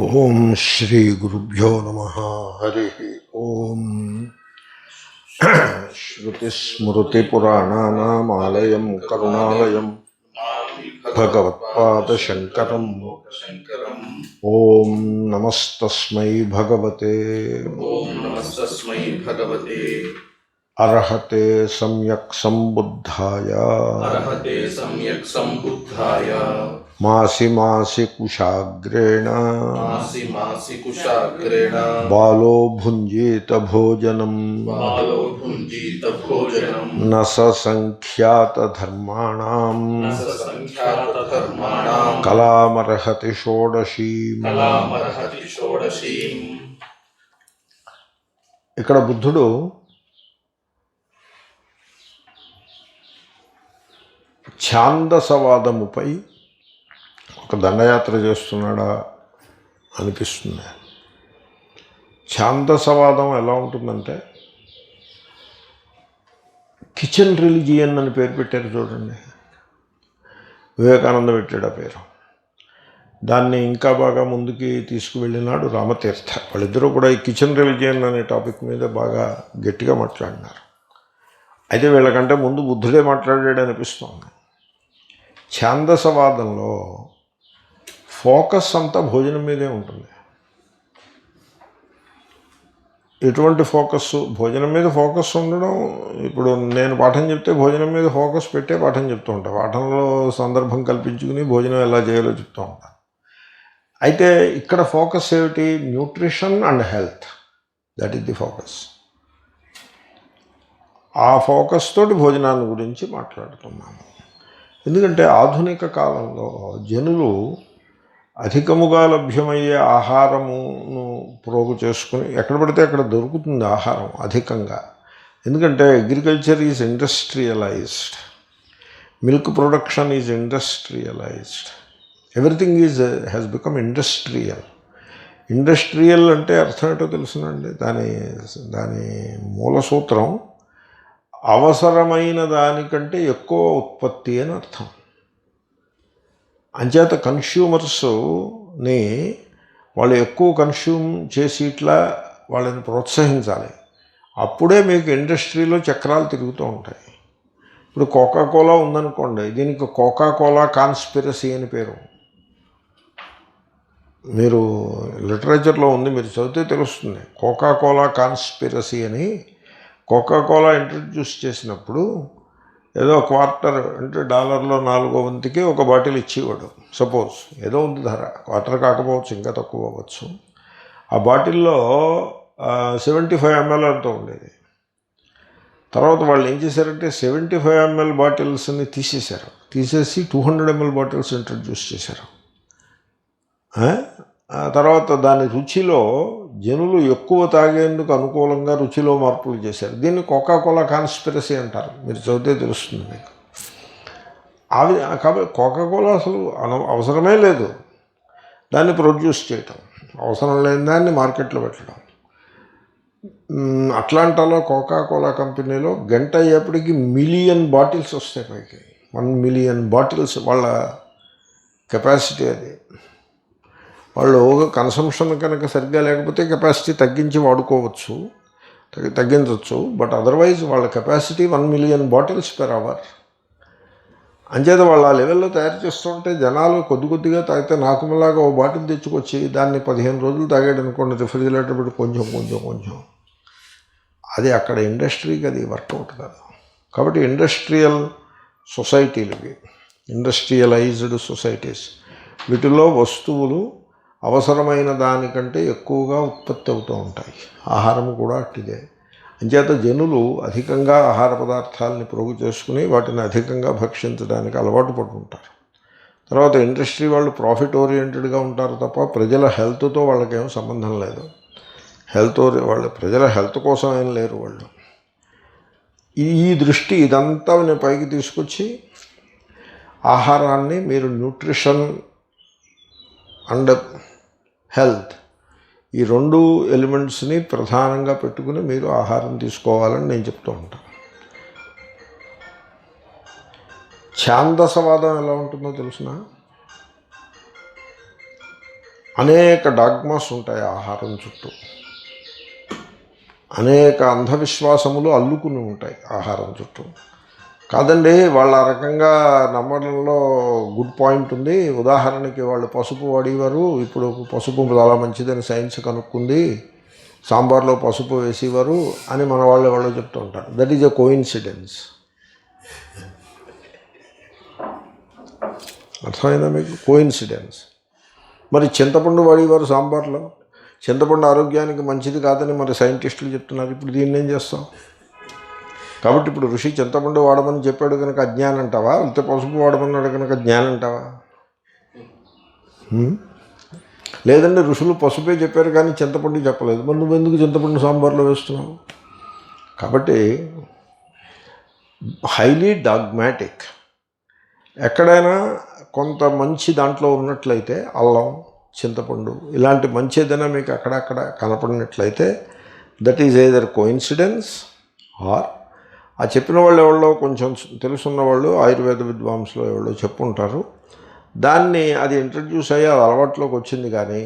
ఓం శ్రీ గురుభ్యో నమః. హరి ఓం. శ్రుతిస్మృతిపురాణానామాలయం కరుణాలయం భగవత్పాదశంకరం. ఓం నమస్తస్మై భగవతే అర్హతే సమ్యక్ సంబుద్ధాయ మాసి మాసి కుశాగ్రేణ బాలో భుంజీత భోజనం న సంఖ్యాత ధర్మాణం కలామర్హతి షోడశీం. ఇక్కడ బుద్ధుడు ఛాందసవాదముపై ఒక దండయాత్ర చేస్తున్నాడా అనిపిస్తుంది. ఛాందసవాదం ఎలా ఉంటుందంటే కిచెన్ రిలిజియన్ అని పేరు పెట్టారు చూడండి, వివేకానంద పెట్టాడు ఆ పేరు. దాన్ని ఇంకా బాగా ముందుకి తీసుకువెళ్ళినాడు రామతీర్థ. వాళ్ళిద్దరూ కూడా ఈ కిచెన్ రిలిజియన్ అనే టాపిక్ మీద బాగా గట్టిగా మాట్లాడినారు. అయితే వీళ్ళకంటే ముందు బుద్ధుడే మాట్లాడాడు అనిపిస్తుంది. ఛాందసవాదంలో ఫోకస్ అంతా భోజనం మీదే ఉంటుంది. ఎటువంటి ఫోకస్? భోజనం మీద ఫోకస్ ఉండడం. ఇప్పుడు నేను పాఠం చెప్తే భోజనం మీద ఫోకస్ పెట్టే పాఠం చెప్తూ ఉంటాను. పాఠంలో సందర్భం కల్పించుకుని భోజనం ఎలా చేయాలో చెప్తూ ఉంటాను. అయితే ఇక్కడ ఫోకస్ ఏమిటి? Nutrition and health. That is the focus. ఆ ఫోకస్ తోటి భోజనాన్ని గురించి మాట్లాడుతున్నాను. ఎందుకంటే ఆధునిక కాలంలో జనులు అధికముగా లభ్యమయ్యే ఆహారమును ప్రోగు చేసుకుని ఎక్కడ పడితే అక్కడ దొరుకుతుంది ఆహారం అధికంగా. ఎందుకంటే agriculture is industrialised, milk production is industrialised, everything has become industrial. Industrial అంటే అర్థం ఏంటో తెలుసునండి. దాని మూల సూత్రం అవసరమైన దానికంటే ఎక్కువ ఉత్పత్తి అని అర్థం. అంచేత కన్స్యూమర్స్ని వాళ్ళు ఎక్కువ కన్స్యూమ్ చేసి ఇట్లా వాళ్ళని ప్రోత్సహించాలి. అప్పుడే మీకు ఇండస్ట్రీలో చక్రాలు తిరుగుతూ ఉంటాయి. ఇప్పుడు కోకాకోలా ఉందనుకోండి, దీనికి కోకాకోలా కాన్స్పిరసీ అని పేరు. మీరు లిటరేచర్లో ఉంది, మీరు చదివితే తెలుస్తుంది. కోకాకోలా కాన్స్పిరసీ అని కోకాకోలా ఇంట్రడ్యూస్ చేసినప్పుడు ఏదో క్వార్టర్ అంటే డాలర్లో 4/4 ఒక బాటిల్ ఇచ్చేవాడు. సపోజ్ ఏదో ఉంది ధర, క్వార్టర్ కాకపోవచ్చు, ఇంకా తక్కువ అవ్వచ్చు. ఆ బాటిల్లో 75 ml అంతా ఉండేది. తర్వాత వాళ్ళు ఏం చేశారంటే 75 ml బాటిల్స్ని తీసేసి 200 ml బాటిల్స్ ఇంట్రడ్యూస్ చేశారు. తర్వాత దాని రుచిలో జనులు ఎక్కువ తాగేందుకు అనుకూలంగా రుచిలో మార్పులు చేశారు. దీన్ని కోకాకోలా కాన్స్పిరసీ అంటారు. మీరు చదివితే తెలుస్తుంది మీకు. కాబట్టి కోకాకోలా అసలు అవసరమే లేదు దాన్ని ప్రొడ్యూస్ చేయటం, అవసరం లేని దాన్ని మార్కెట్లో పెట్టడం. అట్లాంటాలో కోకాకోలా కంపెనీలో గంట అయ్యేప్పటికీ 1 million బాటిల్స్ వస్తాయి పైకి. 1 million బాటిల్స్ వాళ్ళ కెపాసిటీ. అది వాళ్ళు కన్సంప్షన్ కనుక సరిగ్గా లేకపోతే కెపాసిటీ తగ్గించి వాడుకోవచ్చు, తగ్గించవచ్చు. బట్ అదర్వైజ్ వాళ్ళ capacity 1 million bottles per hour. అంచేత వాళ్ళు ఆ లెవెల్లో తయారు చేస్తుంటే జనాలు కొద్దిగా తాగితే నాకుమలాగా ఓ బాటిల్ తెచ్చుకొచ్చి దాన్ని 15 రోజులు తాగాడు అనుకోండి, రిఫ్రిజిరేటర్ పెట్టి కొంచెం అది అక్కడ ఇండస్ట్రీకి అది వర్కౌట్ కాదు. కాబట్టి ఇండస్ట్రియల్ సొసైటీలు, ఇండస్ట్రియలైజ్డ్ సొసైటీస్, వీటిలో వస్తువులు అవసరమైన దానికంటే ఎక్కువగా ఉత్పత్తి అవుతూ ఉంటాయి. ఆహారం కూడా అట్టిదే. అంచేత జనులు అధికంగా ఆహార పదార్థాలని ప్రోగు చేసుకుని వాటిని అధికంగా భక్షించడానికి అలవాటు పడుతుంటారు. తర్వాత ఇండస్ట్రీ వాళ్ళు ప్రాఫిట్ ఓరియంటెడ్గా ఉంటారు తప్ప ప్రజల హెల్త్తో వాళ్ళకేం సంబంధం లేదు. వాళ్ళు ప్రజల హెల్త్ కోసం ఏం లేరు వాళ్ళు. ఈ దృష్టి ఇదంతా నేను పైకి తీసుకొచ్చి ఆహారాన్ని మీరు న్యూట్రిషన్ అండ్ హెల్త్, ఈ 2 ఎలిమెంట్స్ని ప్రధానంగా పెట్టుకుని మీరు ఆహారం తీసుకోవాలని నేను చెప్తూ ఉంటాను. ఛాందసవాదం ఎలా ఉంటుందో తెలుసిన? అనేక డాగ్మాస్ ఉంటాయి ఆహారం చుట్టూ, అనేక అంధవిశ్వాసములు అల్లుకుని ఉంటాయి ఆహారం చుట్టూ. కాదండి, వాళ్ళ ఆ రకంగా నమ్మడంలో గుడ్ పాయింట్ ఉంది. ఉదాహరణకి వాళ్ళు పసుపు వాడేవారు, ఇప్పుడు పసుపు చాలా మంచిదని సైన్స్ కనుక్కుంది, సాంబార్లో పసుపు వేసేవారు అని మన వాళ్ళు చెప్తూ ఉంటారు. That is a coincidence. అర్థమైందా మీకు? కోఇన్సిడెన్స్. మరి చింతపండు వాడేవారు సాంబార్లో, చింతపండు ఆరోగ్యానికి మంచిది కాదని మరి సైంటిస్టులు చెప్తున్నారు. ఇప్పుడు దీన్ని ఏం చేస్తాం? కాబట్టి ఇప్పుడు ఋషి చింతపండు వాడమని చెప్పాడు కనుక అజ్ఞానం అంటావా, లేకపోతే పసుపు వాడమన్నాడు కనుక జ్ఞానం అంటావా? లేదండి, ఋషులు పసుపే చెప్పారు కానీ చింతపండు చెప్పలేదు, మరి నువ్వెందుకు చింతపండు సాంబార్లో వేస్తున్నావు? కాబట్టి హైలీ డాగ్మాటిక్. ఎక్కడైనా కొంత మంచి దాంట్లో ఉన్నట్లయితే, అల్లం, చింతపండు ఇలాంటి మంచి ఏదైనా మీకు అక్కడక్కడ కనపడినట్లయితే, that is either coincidence or ఆ చెప్పిన వాళ్ళు ఎవరో కొంచెం తెలుసున్న వాళ్ళు ఆయుర్వేద విద్వాంసులు ఎవరో చెప్పుంటారు. దాన్ని అది ఇంట్రడ్యూస్ అయ్యి అది అలవాట్లోకి వచ్చింది, కానీ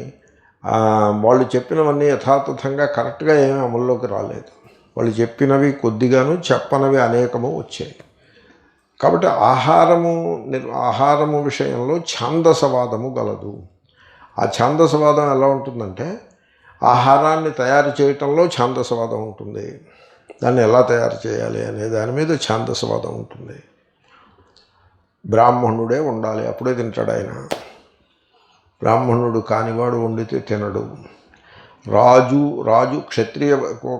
వాళ్ళు చెప్పినవన్నీ యథాతథంగా కరెక్ట్గా ఏమీ అమల్లోకి రాలేదు. వాళ్ళు చెప్పినవి కొద్దిగాను, చెప్పనవి అనేకము వచ్చాయి. కాబట్టి ఆహారము విషయంలో ఛాందసవాదము గలదు. ఆ ఛాందసవాదం ఎలా ఉంటుందంటే, ఆహారాన్ని తయారు చేయటంలో ఛాందసవాదం ఉంటుంది, దాన్ని ఎలా తయారు చేయాలి అనే దాని మీద ఛాందసవాదం ఉంటుంది. బ్రాహ్మణుడే ఉండాలి అప్పుడే తింటాడు ఆయన, బ్రాహ్మణుడు కానివాడు వండితే తినడు, రాజు క్షత్రియ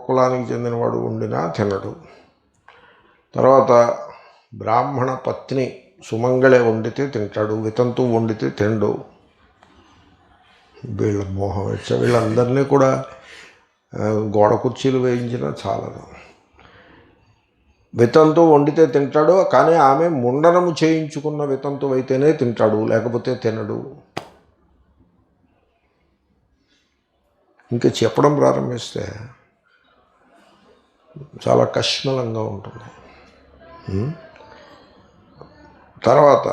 కులానికి చెందినవాడు వండినా తినడు, తర్వాత బ్రాహ్మణ పత్ని సుమంగళే వండితే తింటాడు, వితంతు వండితే తినడు. వీళ్ళ మోహం వచ్చా, వీళ్ళందరినీ కూడా గోడ కుర్చీలు వేయించినా చాలదు. వితంతు వండితే తింటాడు, కానీ ఆమె ముండనము చేయించుకున్న వితంతు అయితేనే తింటాడు, లేకపోతే తినడు. ఇంకా చెప్పడం ప్రారంభిస్తే చాలా కష్మలంగా ఉంటుంది. తర్వాత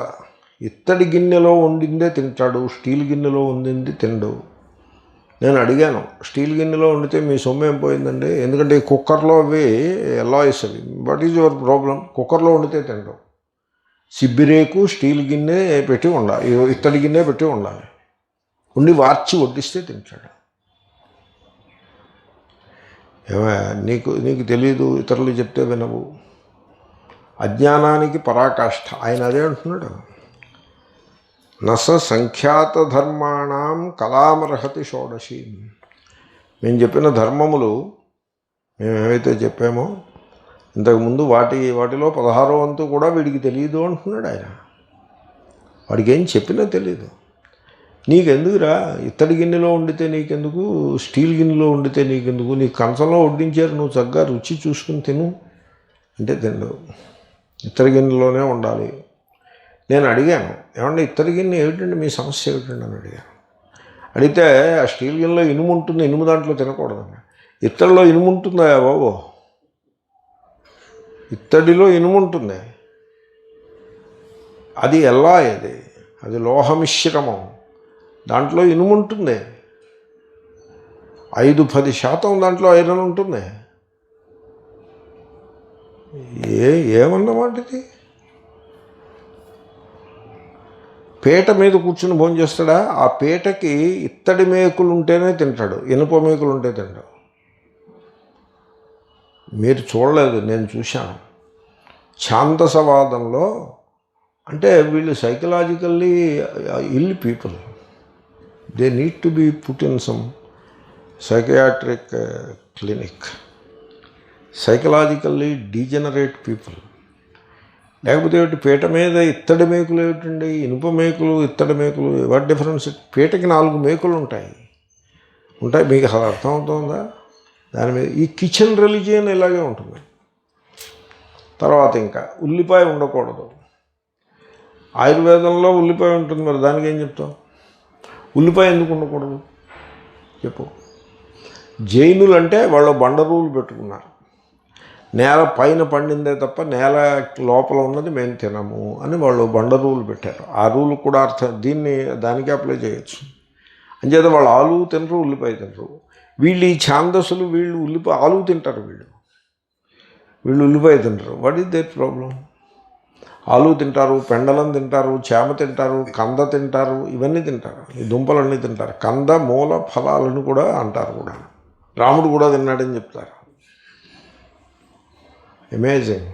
ఇత్తడి గిన్నెలో వండిందే తింటాడు, స్టీల్ గిన్నెలో వండింది తినడు. నేను అడిగాను, స్టీల్ గిన్నెలో వండితే మీ సొమ్ము ఏం పోయిందండి? ఎందుకంటే ఈ కుక్కర్లో అవి ఎలాయిస్ అవి, వాట్ ఈజ్ యువర్ ప్రాబ్లం? కుక్కర్లో వండితే తినడం. సిబ్బిరేకు స్టీల్ గిన్నె పెట్టి ఉండాలి, ఇత్తడి గిన్నె పెట్టి ఉండాలి, ఉండి వార్చి వడ్డిస్తే తింటాడు. నీకు తెలీదు, ఇతరులు చెప్తే వినవు, అజ్ఞానానికి పరాకాష్ఠ. ఆయన అదే అంటున్నాడు, నస సంఖ్యాత ధర్మాణం కలామర్హతి షోడశి. మేము చెప్పిన ధర్మములు, మేము ఏవైతే చెప్పామో ఇంతకుముందు వాటిలో 16వ వంతు కూడా వీడికి తెలియదు అంటున్నాడు ఆయన. వాడికి ఏం చెప్పినా తెలీదు. నీకెందుకురా, ఇత్తడి గిన్నెలో వండితే నీకెందుకు, స్టీల్ గిన్నెలో వండితే నీకెందుకు, నీకు కంచంలో వడ్డించారు, నువ్వు చక్కగా రుచి చూసుకుని తిను అంటే తిండు. ఇత్తడి గిన్నెలోనే ఉండాలి. నేను అడిగాను, ఏమంటే ఇత్తడి గిన్నె ఏమిటండి మీ సమస్య ఏమిటండి అని అడిగాను. అడిగితే ఆ స్టీల్ గిన్నెలో ఇనుము ఉంటుంది, ఇనుము దాంట్లో తినకూడదండి. ఇత్తడిలో ఇనుము ఉంటుందా బాబు? ఇత్తడిలో ఇనుము ఉంటుంది, అది ఎలా, అది లోహమిశ్రమం, దాంట్లో ఇనుము ఉంటుంది, 5-10% దాంట్లో ఐరన్ ఉంటుంది. ఏమన్నమాట ఇది? పీట మీద కూర్చుని భోజనం చేస్తాడా? ఆ పీటకి ఇత్తడి మేకులు ఉంటేనే తింటాడు, ఇనుప మేకులు ఉంటే తింటాడు. మీరు చూడలేదు, నేను చూశాను. ఛాందసవాదంలో అంటే వీళ్ళు psychologically ill people, they need to be put in some psychiatric clinic. Psychologically degenerate people. లేకపోతే ఏమిటి, పీట మీద ఇత్తడి మేకులు ఏమిటండి, ఇనుప మేకులు, ఇత్తడి మేకులు, వాట్ డిఫరెన్స్? పీటకి 4 మేకులు ఉంటాయి, మీకు అసలు అర్థమవుతుందా? దాని మీద ఈ కిచెన్ రిలీజియన్ ఇలాగే ఉంటుంది. తర్వాత ఇంకా ఉల్లిపాయ ఉండకూడదు. ఆయుర్వేదంలో ఉల్లిపాయ ఉంటుంది, మరి దానికి ఏం చెప్తాం? ఉల్లిపాయ ఎందుకు ఉండకూడదు చెప్పు. జైనులు అంటే వాళ్ళు బండ రూలు పెట్టుకున్నారు, నేల పైన పండిందే తప్ప నేల లోపల ఉన్నది మేము తినము అని వాళ్ళు బండ రూలు పెట్టారు. ఆ రూలు కూడా దానికి అప్లై చేయొచ్చు. అంచేత వాళ్ళు ఆలు తినరు, ఉల్లిపాయ తినరు. వీళ్ళు ఈ ఛాందసులు వీళ్ళు ఆలు తింటారు, వీళ్ళు ఉల్లిపాయ తింటారు. What is their problem? ఆలు తింటారు, పెండలం తింటారు, చేమ తింటారు, కంద తింటారు, ఇవన్నీ తింటారు, ఈ దుంపలన్నీ తింటారు. కంద మూల ఫలాలను కూడా అంటారు కూడా. రాముడు కూడా తిన్నాడని చెప్తారు. Amazing,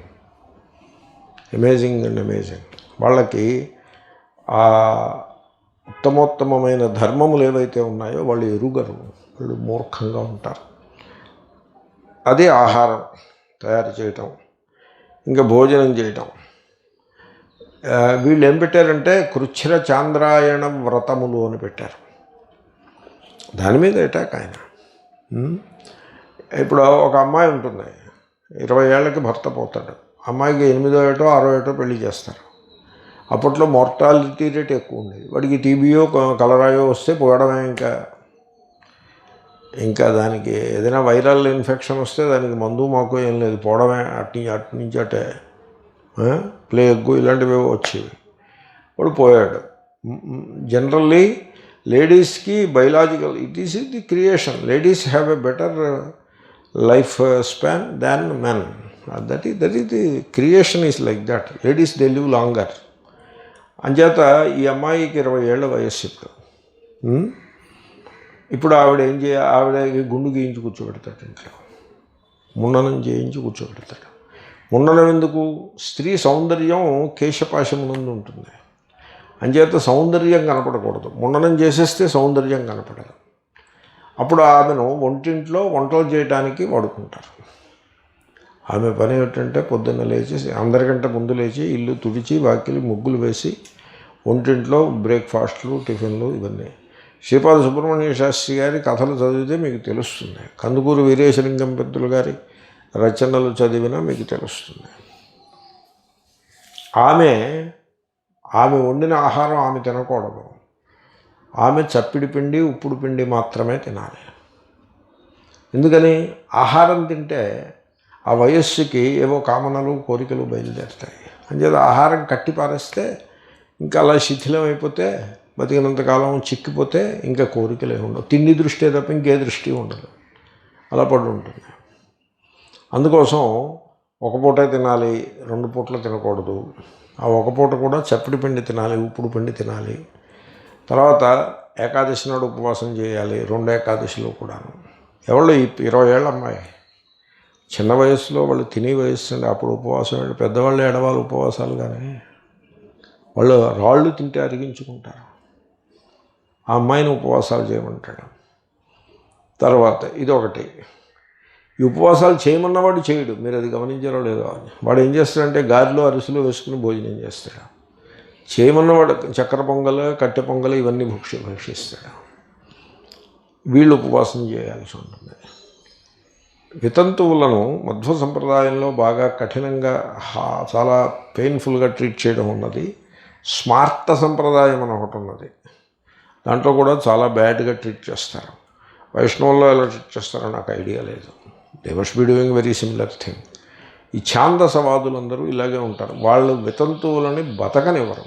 amazing and amazing. వాళ్ళకి ఆ ఉత్తమోత్తమైన ధర్మములు ఏవైతే ఉన్నాయో వాళ్ళు ఎరుగరు, వాళ్ళు మూర్ఖంగా ఉంటారు. అదే ఆహారం తయారు చేయటం, ఇంకా భోజనం చేయటం. వీళ్ళు ఏం పెట్టారంటే కృచ్ఛ్ర చాంద్రాయణ వ్రతములు అని పెట్టారు. దాని మీద అటాక్ ఆయన. ఇప్పుడు ఒక అమ్మాయి ఉంటుంది, 20 ఏళ్ళకి భర్త పోతాడు. అమ్మాయికి 8వ ఏటో 6వ ఏటో పెళ్లి చేస్తారు. అప్పట్లో మార్టాలిటీ రేట్ ఎక్కువ ఉండేది. వాడికి టీబీయో కలరాయో వస్తే పోవడమే. ఇంకా దానికి ఏదైనా వైరల్ ఇన్ఫెక్షన్ వస్తే దానికి మందు మాకు ఏం లేదు, పోవడమే. అటు నుంచి అటే ప్లేగ్ ఇలాంటివి వచ్చేవి. వాడు పోయాడు. జనరల్లీ లేడీస్కి biological it is the creation. Ladies have a better life span than men. That is the creation is like that. Ladies they live longer. అంచేత ఈ అమ్మాయికి 20 ఏళ్ల వయస్సు ఇప్పుడు ఆవిడ ఏం ఆవిడ గుండు గీయించి కూర్చోబెడతాడు ఇంట్లో, ముండనం చేయించి కూర్చోబెడతాడు. ముండనం ఎందుకు? స్త్రీ సౌందర్యం కేశపాశమునందు ఉంటుంది. అంచేత సౌందర్యం కనపడకూడదు. ముండనం చేసేస్తే సౌందర్యం కనపడదు. అప్పుడు ఆమెను వంటింట్లో వంటలు చేయడానికి వాడుకుంటారు. ఆమె పని ఏమిటంటే పొద్దున్న లేచి, అందరికంటే ముందు లేచి ఇల్లు తుడిచి వాకిలి ముగ్గులు వేసి వంటింట్లో బ్రేక్ఫాస్ట్లు టిఫిన్లు ఇవన్నీ. శ్రీపాద సుబ్రహ్మణ్య శాస్త్రి గారి కథలు చదివితే మీకు తెలుస్తుంది, కందుకూరు వీరేశలింగం పెద్దలు గారి రచనలు చదివినా మీకు తెలుస్తుంది. ఆమె వండిన ఆహారం ఆమె తినకూడదు. ఆమె చప్పిడి పిండి ఉప్పుడు పిండి మాత్రమే తినాలి. ఎందుకని? ఆహారం తింటే ఆ వయస్సుకి ఏవో కామనలు కోరికలు బయలుదేరుతాయి. అంచేత ఆహారం కట్టి పారేస్తే ఇంకా అలా శిథిలం అయిపోతే, బతికినంతకాలం చిక్కిపోతే ఇంకా కోరికలే ఉండవు. తిండి దృష్టి తప్ప ఇంకే దృష్టి ఉండదు, అలా పడి ఉంటుంది. అందుకోసం ఒక పూటే తినాలి, 2 పూటలు తినకూడదు. ఆ ఒక పూట కూడా చప్పిడి పిండి తినాలి, ఉప్పుడు పిండి తినాలి. తర్వాత ఏకాదశి నాడు ఉపవాసం చేయాలి, 2 ఏకాదశిలో కూడాను. ఎవళ్ళు ఈ 20 ఏళ్ళ అమ్మాయి, చిన్న వయసులో వాళ్ళు తినే వయస్సు అండి. అప్పుడు ఉపవాసం పెద్దవాళ్ళు ఎడవాళ్ళు ఉపవాసాలు, కానీ వాళ్ళు రాళ్ళు తింటే అరిగించుకుంటారు. ఆ అమ్మాయిని ఉపవాసాలు చేయమంటాడు. తర్వాత ఇదొకటి, ఈ ఉపవాసాలు చేయమన్నవాడు చేయడు. మీరు అది గమనించారో లేదో అని. వాడు ఏం చేస్తాడంటే గారిలో అరిసెలు వేసుకుని భోజనం చేస్తాడు. చేయమన్నవాడు చక్కెర పొంగల్, కట్టె పొంగల్ ఇవన్నీ భక్షిస్తాడు. వీళ్ళు ఉపవాసం చేయాల్సి ఉంటుంది. వితంతువులను మధ్వ సంప్రదాయంలో బాగా కఠినంగా చాలా పెయిన్ఫుల్గా ట్రీట్ చేయడం ఉన్నది. స్మార్త సంప్రదాయం అని ఒకటి ఉన్నది, దాంట్లో కూడా చాలా బ్యాడ్గా ట్రీట్ చేస్తారు. వైష్ణవుల్లో ఎలా ట్రీట్ చేస్తారో నాకు ఐడియా లేదు. They must be doing very similar thing. ఈ ఛాందసవాదులందరూ ఇలాగే ఉంటారు. వాళ్ళు వితంతువులని బతకనివ్వరు.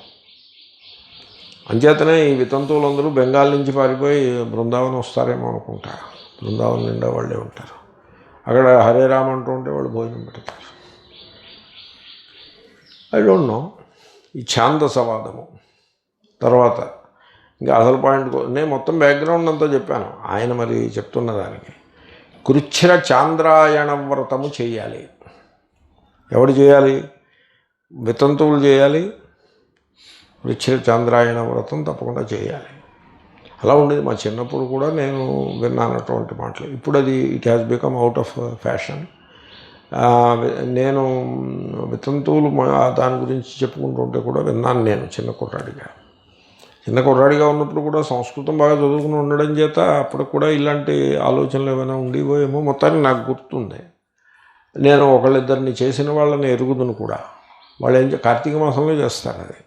అంచేతనే ఈ వితంతువులందరూ బెంగాల్ నుంచి పారిపోయి బృందావనం వస్తారేమో అనుకుంటారు. బృందావనం నిండా వాళ్ళే ఉంటారు. అక్కడ హరే రామ్ అంటూ ఉంటే వాళ్ళు భోజనం పెడతారు. I don't know. ఈ ఛాందసవాదము. తర్వాత ఇంకా అసలు పాయింట్ నేను మొత్తం బ్యాక్గ్రౌండ్ అంతా చెప్పాను. ఆయన మరి చెప్తున్న దానికి కృచ్ఛ్ర చాంద్రాయణ వ్రతము చేయాలి. ఎవడు చేయాలి? వితంతువులు చేయాలి. కృచ్ఛ్ర చాంద్రాయణ వ్రతం తప్పకుండా చేయాలి. అలా ఉండేది మా చిన్నప్పుడు కూడా నేను విన్నానటువంటి మాటలు. ఇప్పుడు అది it has become out of fashion. నేను వితంతువులు దాని గురించి చెప్పుకుంటుంటే కూడా విన్నాను. నేను చిన్న కుర్రాడిగా ఉన్నప్పుడు కూడా సంస్కృతం బాగా చదువుకుని ఉండడం చేత అప్పుడు కూడా ఇలాంటి ఆలోచనలు ఏమైనా ఉండేవో మొత్తానికి నాకు గుర్తుంది. నేను ఒకళ్ళిద్దరిని చేసిన వాళ్ళని ఎరుగుదును కూడా. వాళ్ళు కార్తీక మాసంలో చేస్తారు. అది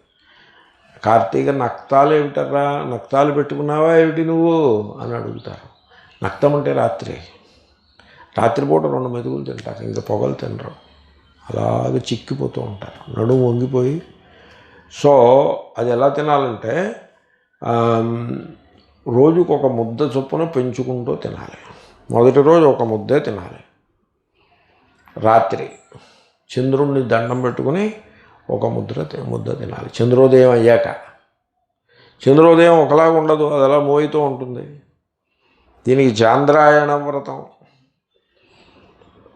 కార్తీక నక్తాలు ఏమిటరా, నక్తాలు పెట్టుకున్నావా ఏమిటి నువ్వు అని అడుగుతారు. నక్తం అంటే రాత్రిపూట 2 మెతుకులు తింటారు, ఇంకా పొగలు తినరు. అలాగే చిక్కిపోతూ ఉంటారు, నడుము వంగిపోయి. సో అది ఎలా తినాలంటే రోజుకు ఒక ముద్ద చొప్పున పెంచుకుంటూ తినాలి. మొదటి రోజు ఒక ముద్దే తినాలి. రాత్రి చంద్రుణ్ణి దండం పెట్టుకుని ఒక ముద్ద తినాలి. చంద్రోదయం అయ్యాక. చంద్రోదయం ఒకలాగా ఉండదు, అది అలా మోయితూ ఉంటుంది. దీనికి చాంద్రాయణ వ్రతం.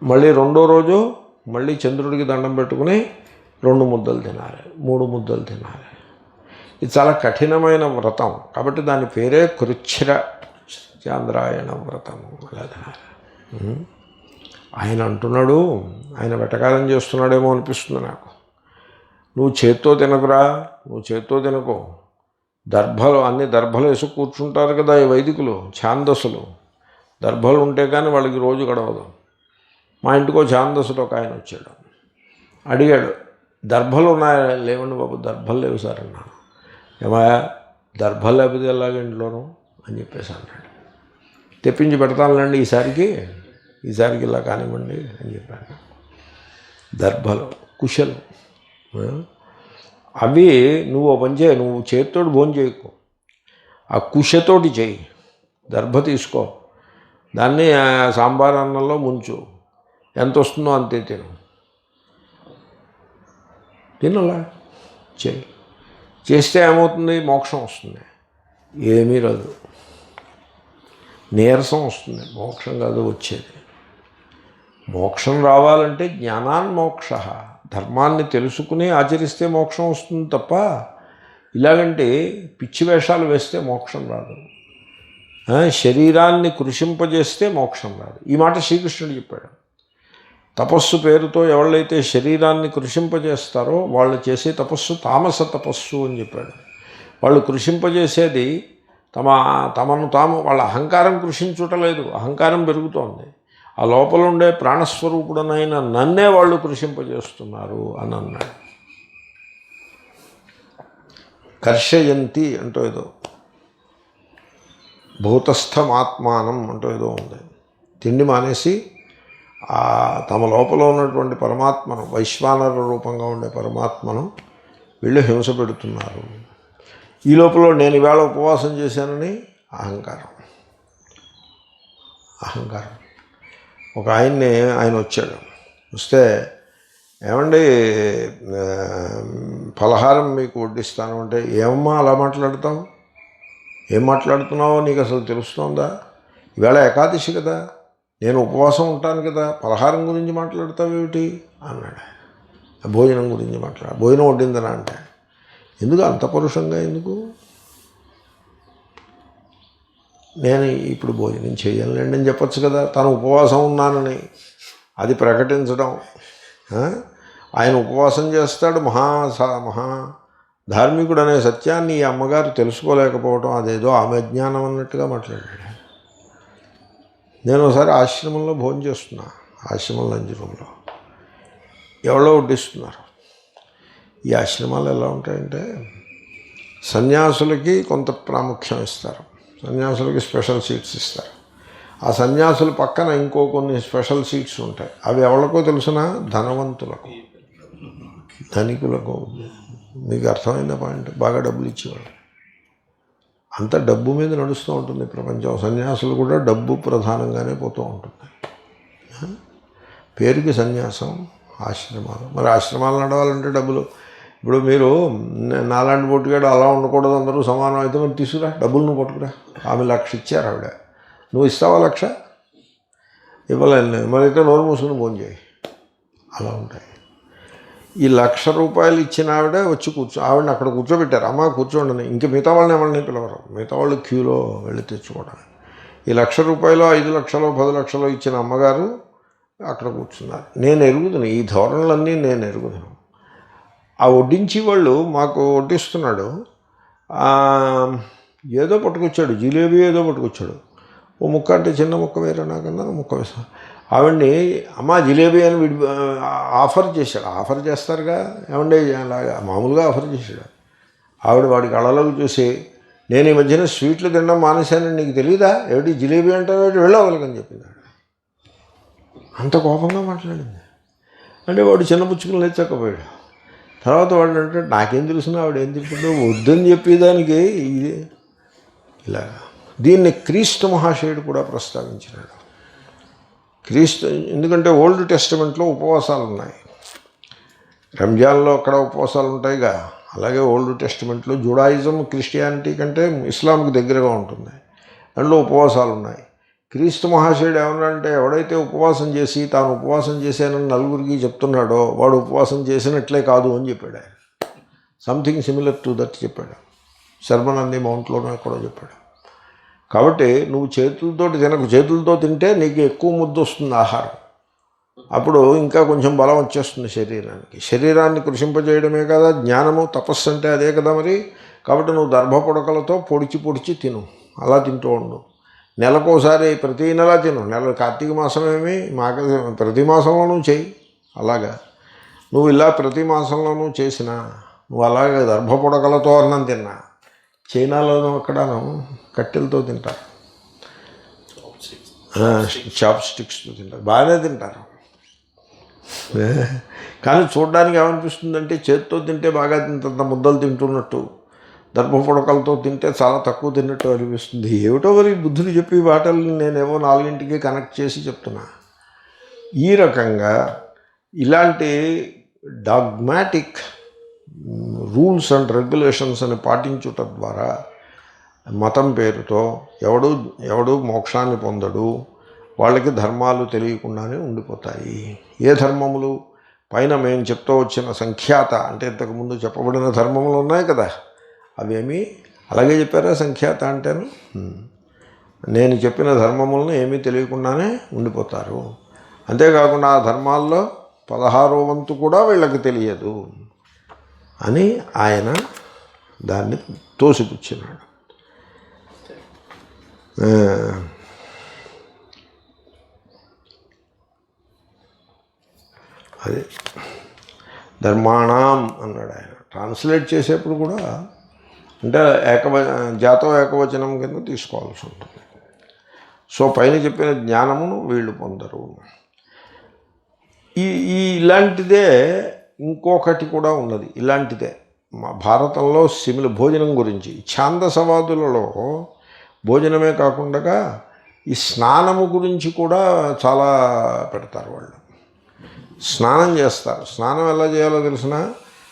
మళ్ళీ రెండో రోజు మళ్ళీ చంద్రుడికి దండం పెట్టుకుని 2 ముద్దలు తినాలి, 3 ముద్దలు తినాలి. ఇది చాలా కఠినమైన వ్రతం కాబట్టి దాని పేరే కృచ్ఛ్ర చాంద్రాయణ వ్రతము. అలా తినాలి. ఆయన అంటున్నాడు, ఆయన వెటకారం చేస్తున్నాడేమో అనిపిస్తుంది నాకు. నువ్వు చేత్తో తినకురా, నువ్వు చేత్తో తినకు. అన్ని దర్భలు వేసి కూర్చుంటారు కదా ఈ వైదికులు, ఛాందసులు. దర్భలు ఉంటే కానీ వాళ్ళకి రోజు గడవదు. మా ఇంటికో ఛాందసుడు ఒక ఆయన వచ్చాడు, అడిగాడు, దర్భలు ఉన్నాయా? లేవండి బాబు, దర్భలు లేవు సార్ అన్నాను. ఏమయ్యా, దర్భలు లేకపోతే ఎలాగ ఇంట్లోనూ అని చెప్పేసి అన్నాడు. తెప్పించి పెడతానులేండి ఈసారికి ఇలా కానివ్వండి అని చెప్పాను. దర్భలు కుశలు అవి నువ్వు పని చేయి, నువ్వు చేతితోటి భోజనం చేయకు, ఆ కుశతోటి చేయి. దర్భ తీసుకో, దాన్ని సాంబార్ అన్నంలో ముంచు, ఎంత వస్తుందో అంతే తినలా చేయి. చేస్తే ఏమవుతుంది? మోక్షం వస్తుంది. ఏమీ రాదు, నీరసం వస్తుంది. మోక్షం కాదు వచ్చేది. మోక్షం రావాలంటే జ్ఞానాన్మోక్ష, ధర్మాన్ని తెలుసుకుని ఆచరిస్తే మోక్షం వస్తుంది తప్ప ఇలాగంటే పిచ్చి వేషాలు వేస్తే మోక్షం రాదు. శరీరాన్ని కృషింపజేస్తే మోక్షం రాదు. ఈ మాట శ్రీకృష్ణుడు చెప్పాడు. తపస్సు పేరుతో ఎవళ్ళైతే శరీరాన్ని కృషింపజేస్తారో వాళ్ళు చేసే తపస్సు తామస తపస్సు అని చెప్పాడు. వాళ్ళు కృషింపజేసేది తమను తాము, వాళ్ళ అహంకారం కృషించుటలేదు, అహంకారం పెరుగుతోంది. ఆ లోపల ఉండే ప్రాణస్వరూపుడనైన నన్నే వాళ్ళు కృషింపజేస్తున్నారు అని అన్నాడు. కర్షయంతి అంటూ ఏదో, భూతస్థమాత్మానం అంటూ ఏదో ఉంది. తిండి మానేసి తమ లోపల ఉన్నటువంటి పరమాత్మను, వైశ్వానర రూపంగా ఉండే పరమాత్మను వీళ్ళు హింస పెడుతున్నారు. ఈ లోపల నేను ఈవేళ ఉపవాసం చేశానని అహంకారం. ఒక ఆయన వచ్చాడు. వస్తే, ఏమండి ఫలహారం మీకు వడ్డిస్తాను అంటే, ఏమమ్మా అలా మాట్లాడతావు? ఏం మాట్లాడుతున్నావో నీకు అసలు తెలుస్తోందా? ఈవేళ ఏకాదశి కదా, నేను ఉపవాసం ఉంటాను కదా, పలహారం గురించి మాట్లాడతావేమిటి అన్నాడు. భోజనం గురించి భోజనం వడ్డిందనా అంటే, ఎందుకు అంత పరుషంగా ఎందుకు? నేను ఇప్పుడు భోజనం చేయలేండి అని చెప్పచ్చు కదా. తను ఉపవాసం ఉన్నానని అది ప్రకటించడం. ఆయన ఉపవాసం చేస్తాడు, మహా ధార్మికుడు అనే సత్యాన్ని ఈ అమ్మగారు తెలుసుకోలేకపోవడం, అదేదో ఆమె జ్ఞానం అన్నట్టుగా మాట్లాడాడు. నేను ఒకసారి ఆశ్రమంలో భోజనం చేస్తున్నా, ఆశ్రమం లంచ్ రూమ్లో ఎవరో వడ్డిస్తున్నారు. ఈ ఆశ్రమాలు ఎలా ఉంటాయంటే, సన్యాసులకి కొంత ప్రాముఖ్యం ఇస్తారు, సన్యాసులకి స్పెషల్ సీట్స్ ఇస్తారు. ఆ సన్యాసుల పక్కన ఇంకో కొన్ని స్పెషల్ సీట్స్ ఉంటాయి. అవి ఎవరికో తెలిసిన ధనవంతులకు, ధనికులకు. మీకు అర్థమైందా పాయింట్? బాగా డబ్బులు ఇచ్చేవాళ్ళు. అంత డబ్బు మీద నడుస్తూ ఉంటుంది ప్రపంచం. సన్యాసులు కూడా డబ్బు ప్రధానంగానే పోతూ ఉంటుంది. పేరుకి సన్యాసం, ఆశ్రమాలు. మరి ఆశ్రమాలు నడవాలంటే డబ్బులు. ఇప్పుడు మీరు నాలాంటి పొట్టుగాడు అలా ఉండకూడదు, అందరూ సమానం అయితే మరి తీసుకురా, డబ్బులు నువ్వు పట్టుకురా. ఆమె 1,00,000 ఇచ్చారు ఆవిడ. నువ్వు ఇస్తావా 1,00,000? ఇవ్వలేను. మరి అయితే నోరు మూసుకుని భోజనం చేయి. అలా ఉంటాయి. ఈ 1,00,000 రూపాయలు ఇచ్చిన ఆవిడ వచ్చి ఆవిడని అక్కడ కూర్చోబెట్టారు. అమ్మ కూర్చోండి. ఇంక మిగతా వాళ్ళని ఎవరిని పిలవరు, మిగతా వాళ్ళు క్యూలో వెళ్ళి తెచ్చుకోవడం. ఈ 1,00,000 రూపాయలు, 5 లక్షలు, 10 లక్షలు ఇచ్చిన అమ్మగారు అక్కడ కూర్చున్నారు. నేను ఎరుగుదును, ఈ ధోరణులన్నీ నేను ఎరుగుదును. ఆ వడ్డించి వాళ్ళు మాకు వడ్డిస్తున్నాడు. ఏదో పట్టుకొచ్చాడు, జిలేబీ ఏదో పట్టుకొచ్చాడు. ఓ ముక్క అంటే చిన్న ముక్క వేరే, నాకన్నా ముక్క వేసా. ఆవిడ్ని అమ్మ జిలేబీ అని ఆఫర్ చేశాడు. ఆఫర్ చేస్తారుగా, ఏమంటే అలాగా మామూలుగా ఆఫర్ చేశాడు. ఆవిడ వాడి కళ్ళలోకి చూసి, నేను ఈ మధ్యన స్వీట్లు తినడం మానేశానని నీకు తెలియదా, ఏమిటి జిలేబీ అంటే వెళ్ళవలకని చెప్పింది. అంత కోపంగా మాట్లాడింది. అంటే వాడు చిన్న పుచ్చుకుని లేచకపోయాడు. తర్వాత వాడు అంటే, నాకేం తెలుసునా ఆవిడ ఏం తింటుందో, వద్దని చెప్పేదానికి ఇది ఇలా దీన్ని క్రీస్తు మహాశయుడు కూడా ప్రస్తావించినాడు. క్రీస్తు, ఎందుకంటే ఓల్డ్ టెస్టమెంట్లో ఉపవాసాలు ఉన్నాయి. రంజాన్లో అక్కడ ఉపవాసాలు ఉంటాయిగా, అలాగే ఓల్డ్ టెస్టమెంట్లో జుడాయిజం క్రిస్టియానిటీ కంటే ఇస్లాంకి దగ్గరగా ఉంటుంది, దాంట్లో ఉపవాసాలు ఉన్నాయి. క్రీస్తు మహాశయుడు ఏమన్నాడంటే, ఎవడైతే ఉపవాసం చేసి తాను ఉపవాసం చేశానని నలుగురికి చెప్తున్నాడో వాడు ఉపవాసం చేసినట్లే కాదు అని చెప్పాడు ఆయన. సంథింగ్ సిమిలర్ టు దట్ చెప్పాడు. శర్మనంది మౌంట్లోనూ ఎక్కడో చెప్పాడు. కాబట్టి నువ్వు చేతులతో తింటే నీకు ఎక్కువ ముద్ద వస్తుంది ఆహారం, అప్పుడు ఇంకా కొంచెం బలం వచ్చేస్తుంది శరీరానికి. శరీరాన్ని కృషింపజేయడమే కదా జ్ఞానము, తపస్సు అంటే అదే కదా మరి. కాబట్టి నువ్వు దర్భ పొడకలతో పొడిచి తిను, అలా తింటూ ఉండు. నెలకోసారి ప్రతి నెల తిను. కార్తీక మాసం ఏమి ప్రతి మాసంలోనూ చేయి. అలాగా నువ్వు ఇలా ప్రతి మాసంలోనూ చేసినా, నువ్వు అలాగే దర్భ పొడకలతో అన్నం తిన్నా. చైనాలోనూ అక్కడను కట్టెలతో తింటారు, చాప్ స్టిక్స్తో తింటారు, బాగానే తింటారు. కానీ చూడడానికి ఏమనిపిస్తుందంటే చేతితో తింటే బాగా తింటున్న ముద్దలు తింటున్నట్టు, దర్భ పొడకలతో తింటే చాలా తక్కువ తిన్నట్టు అనిపిస్తుంది. ఏమిటో మరి బుద్ధుడు చెప్పి వాటల్ని నేనేవో 4ంటికి కనెక్ట్ చేసి చెప్తున్నా. ఈ రకంగా ఇలాంటి డాగ్మాటిక్ రూల్స్ అండ్ రెగ్యులేషన్స్ అని పాటించుట ద్వారా మతం పేరుతో ఎవడు మోక్షాన్ని పొందడు. వాళ్ళకి ధర్మాలు తెలియకుండానే ఉండిపోతాయి. ఏ ధర్మములు? పైన మేము చెప్తూ వచ్చిన సంఖ్యాత అంటే ఇంతకుముందు చెప్పబడిన ధర్మములు ఉన్నాయి కదా, అవేమీ అలాగే చెప్పారా సంఖ్యాత అంటేను. నేను చెప్పిన ధర్మములను ఏమీ తెలియకుండానే ఉండిపోతారు. అంతేకాకుండా ఆ ధర్మాల్లో 16వ వంతు కూడా వీళ్ళకి తెలియదు అని ఆయన దాన్ని తోసిపుచ్చినాడు. అది ధర్మాణం అన్నాడు ఆయన. ట్రాన్స్లేట్ చేసేప్పుడు కూడా అంటే జాతో ఏకవచనం కింద తీసుకోవాల్సి ఉంటుంది. సో పైన చెప్పిన జ్ఞానమును వీళ్ళు పొందరు. ఇలాంటిదే ఇంకొకటి కూడా ఉన్నది. ఇలాంటిదే మా భారతంలో భోజనం గురించి ఛాందసవాదులలో భోజనమే కాకుండా ఈ స్నానము గురించి కూడా చాలా పెడతారు. వాళ్ళు స్నానం చేస్తారు. స్నానం ఎలా చేయాలో తెలిసిన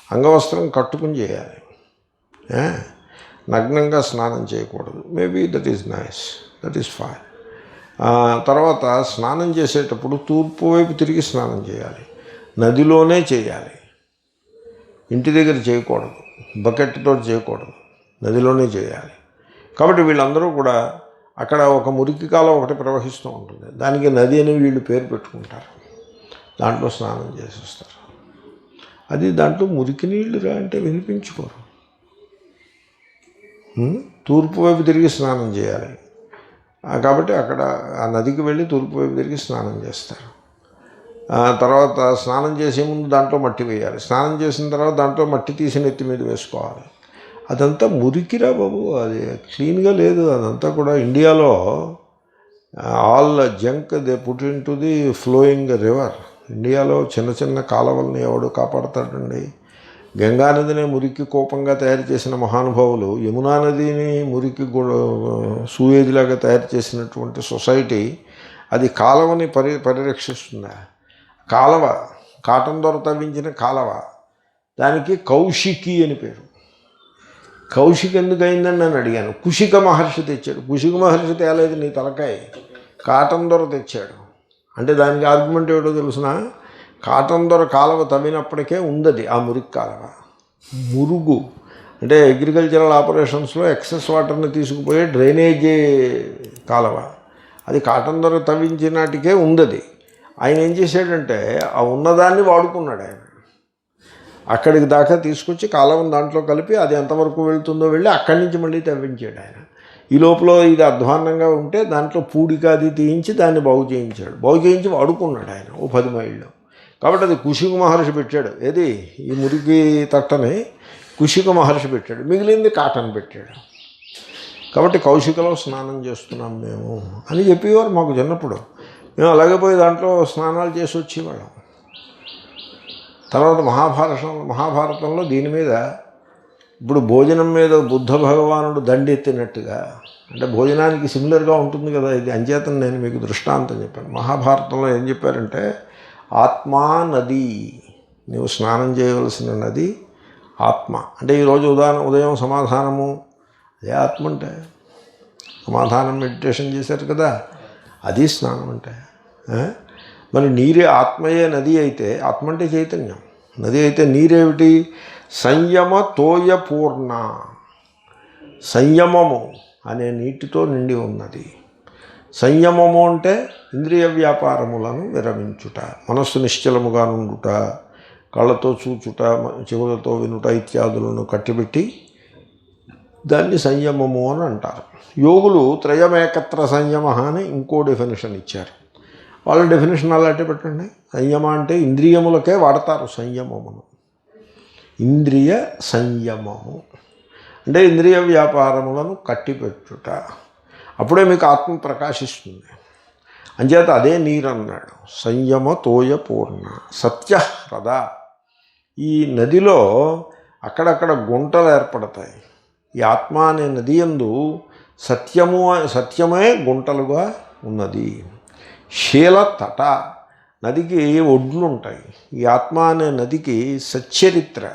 అంగవస్త్రం కట్టుకుని చేయాలి, నగ్నంగా స్నానం చేయకూడదు. Maybe that is nice, that is fine. తర్వాత స్నానం చేసేటప్పుడు తూర్పు వైపు తిరిగి స్నానం చేయాలి, నదిలోనే చేయాలి, ఇంటి దగ్గర చేయకూడదు, బకెట్తో చేయకూడదు, నదిలోనే చేయాలి. కాబట్టి వీళ్ళందరూ కూడా అక్కడ ఒక మురికి కాలం ఒకటి ప్రవహిస్తూ ఉంటుంది, దానికి నది అని వీళ్ళు పేరు పెట్టుకుంటారు, దాంట్లో స్నానం చేసేస్తారు. అది దాంట్లో మురికి నీళ్ళుగా అంటే వినిపించుకోరు. తూర్పు వైపు తిరిగి స్నానం చేయాలి కాబట్టి అక్కడ ఆ నదికి వెళ్ళి తూర్పు వైపు తిరిగి స్నానం చేస్తారు. తర్వాత స్నానం చేసే ముందు దాంట్లో మట్టి వేయాలి, స్నానం చేసిన తర్వాత దాంట్లో మట్టి తీసి నెత్తి మీద వేసుకోవాలి. అదంతా మురికిరా బాబు, అది క్లీన్గా లేదు. అదంతా కూడా ఇండియాలో all junk they put in to the flowing river. ఇండియాలో చిన్న చిన్న కాలువల్ని ఎవడు కాపాడతాడండి? గంగా నదిని మురికి కోపంగా తయారు చేసిన మహానుభావులు యమునా నదిని మురికి సూయేజ్లాగా తయారు చేసినటువంటి సొసైటీ అది కాలువని పరిరక్షిస్తుందా? కాలువ కాటన్ దొర తవ్వించిన కాలువ, దానికి కౌశికి అని పేరు. కౌశిక్ ఎందుకు అయిందని నేను అడిగాను. కుషిక మహర్షి తెచ్చాడు. కుషిక మహర్షి తేలేదు నీ తలకాయ, కాటన్ దొర తెచ్చాడు. అంటే దానికి ఆర్గ్యుమెంట్ ఏమిటో తెలుసిన, కాటన్ దొర కాలువ తవ్వినప్పటికే ఉందది ఆ మురికి కాలువ. మురుగు అంటే అగ్రికల్చరల్ ఆపరేషన్స్లో ఎక్సెస్ వాటర్ని తీసుకుపోయే డ్రైనేజీ కాలువ, అది కాటన్ దొర తవ్వించిన నాటికే ఉందది. ఆయన ఏం చేశాడంటే ఆ ఉన్నదాన్ని వాడుకున్నాడు. ఆయన అక్కడికి దాకా తీసుకొచ్చి కాలువను దాంట్లో కలిపి అది ఎంతవరకు వెళ్తుందో వెళ్ళి అక్కడి నుంచి మళ్ళీ తవ్వించాడు ఆయన. ఈ లోపల ఇది అధ్వాన్నంగా ఉంటే దాంట్లో పూడిక అది తీయించి దాన్ని బాగు చేయించి వాడుకున్నాడు ఆయన ఓ 10 మైళ్ళు. కాబట్టి అది కుషిక మహర్షి పెట్టాడు. ఏది ఈ మురికి తట్టని కుషిక మహర్షి పెట్టాడు, మిగిలింది కాటన్ పెట్టాడు. కాబట్టి కౌశికలో స్నానం చేస్తున్నాం మేము అని చెప్పేవారు మాకు చిన్నప్పుడు. మేము అలాగే పోయి దాంట్లో స్నానాలు చేసి వచ్చేవాళ్ళం. తర్వాత మహాభారతంలో దీని మీద ఇప్పుడు భోజనం మీద బుద్ధ భగవానుడు దండెత్తినట్టుగా అంటే భోజనానికి సిమిలర్గా ఉంటుంది కదా ఇది. అంచేతను నేను మీకు దృష్టాంతం చెప్పాను. మహాభారతంలో ఏం చెప్పారంటే ఆత్మా నది, నీవు స్నానం చేయవలసిన నది ఆత్మ. అంటే ఈరోజు ఉదయం సమాధానము అదే ఆత్మ అంటే. సమాధానం మెడిటేషన్ చేశారు కదా, అది స్నానం అంటే. మరి నీరే ఆత్మయే నది అయితే, ఆత్మ అంటే చైతన్యం, నది అయితే నీరేమిటి? సంయమ తోయపూర్ణ, సంయమము అనే నీటితో నిండి ఉన్నది. సంయమము అంటే ఇంద్రియ వ్యాపారములను విరమించుట, మనస్సు నిశ్చలముగా నుండుట, కళ్ళతో చూచుట, చెవులతో వినుట ఇత్యాదులను కట్టిబెట్టి దాన్ని సంయమము అని అంటారు. యోగులు త్రయమేకత్ర సంయమ అని ఇంకో డెఫినేషన్ ఇచ్చారు. వాళ్ళ డెఫినేషన్ అలాంటి పెట్టండి. సంయమ అంటే ఇంద్రియములకే వాడతారు సంయమమును. ఇంద్రియ సంయమము అంటే ఇంద్రియ వ్యాపారములను కట్టిపెట్టుట. అప్పుడే మీకు ఆత్మ ప్రకాశిస్తుంది. అంచేత అదే నీరు అన్నాడు. సంయమ తోయ పూర్ణ సత్య హ్రద. ఈ నదిలో అక్కడక్కడ గుంటలు ఏర్పడతాయి. ఈ ఆత్మ అనే నది యందు సత్యమే గుంటలుగా ఉన్నది. శీల తట, నదికి ఒడ్లు ఉంటాయి. ఈ ఆత్మ అనే నదికి సచ్చరిత్ర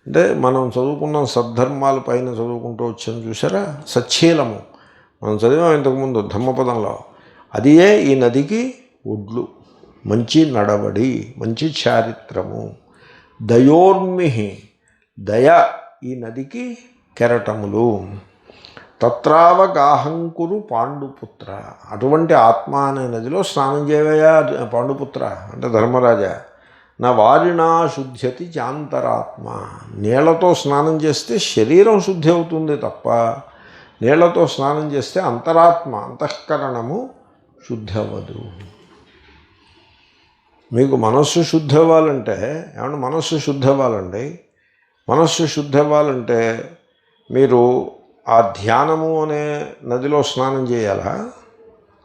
అంటే మనం చదువుకున్న సద్ధర్మాల పైన చదువుకుంటూ వచ్చాను చూసారా, సచ్చీలము మనం చదివాం ఇంతకుముందు ధమ్మపదంలో. అదియే ఈ నదికి ఒడ్లు, మంచి నడవడి, మంచి చారిత్రము. దయోర్మిహి, దయ ఈ నదికి కెరటములు. తత్రావగాహంకురు పాండుపుత్ర, అటువంటి ఆత్మ అనే నదిలో స్నానం చేయవయా పాండుపుత్ర అంటే ధర్మరాజా. నా వారినా శుద్ధ్యతి చాంతరాత్మ, నీళ్లతో స్నానం చేస్తే శరీరం శుద్ధి అవుతుంది తప్ప నీళ్లతో స్నానం చేస్తే అంతరాత్మ అంతఃకరణము శుద్ధి అవ్వదు. మీకు మనస్సు శుద్ధి అవ్వాలంటే ఏమన్నా మనస్సు శుద్ధి అవ్వాలండి. మనస్సు శుద్ధి అవ్వాలంటే మీరు ఆ ధ్యానము అనే నదిలో స్నానం చేయాలా,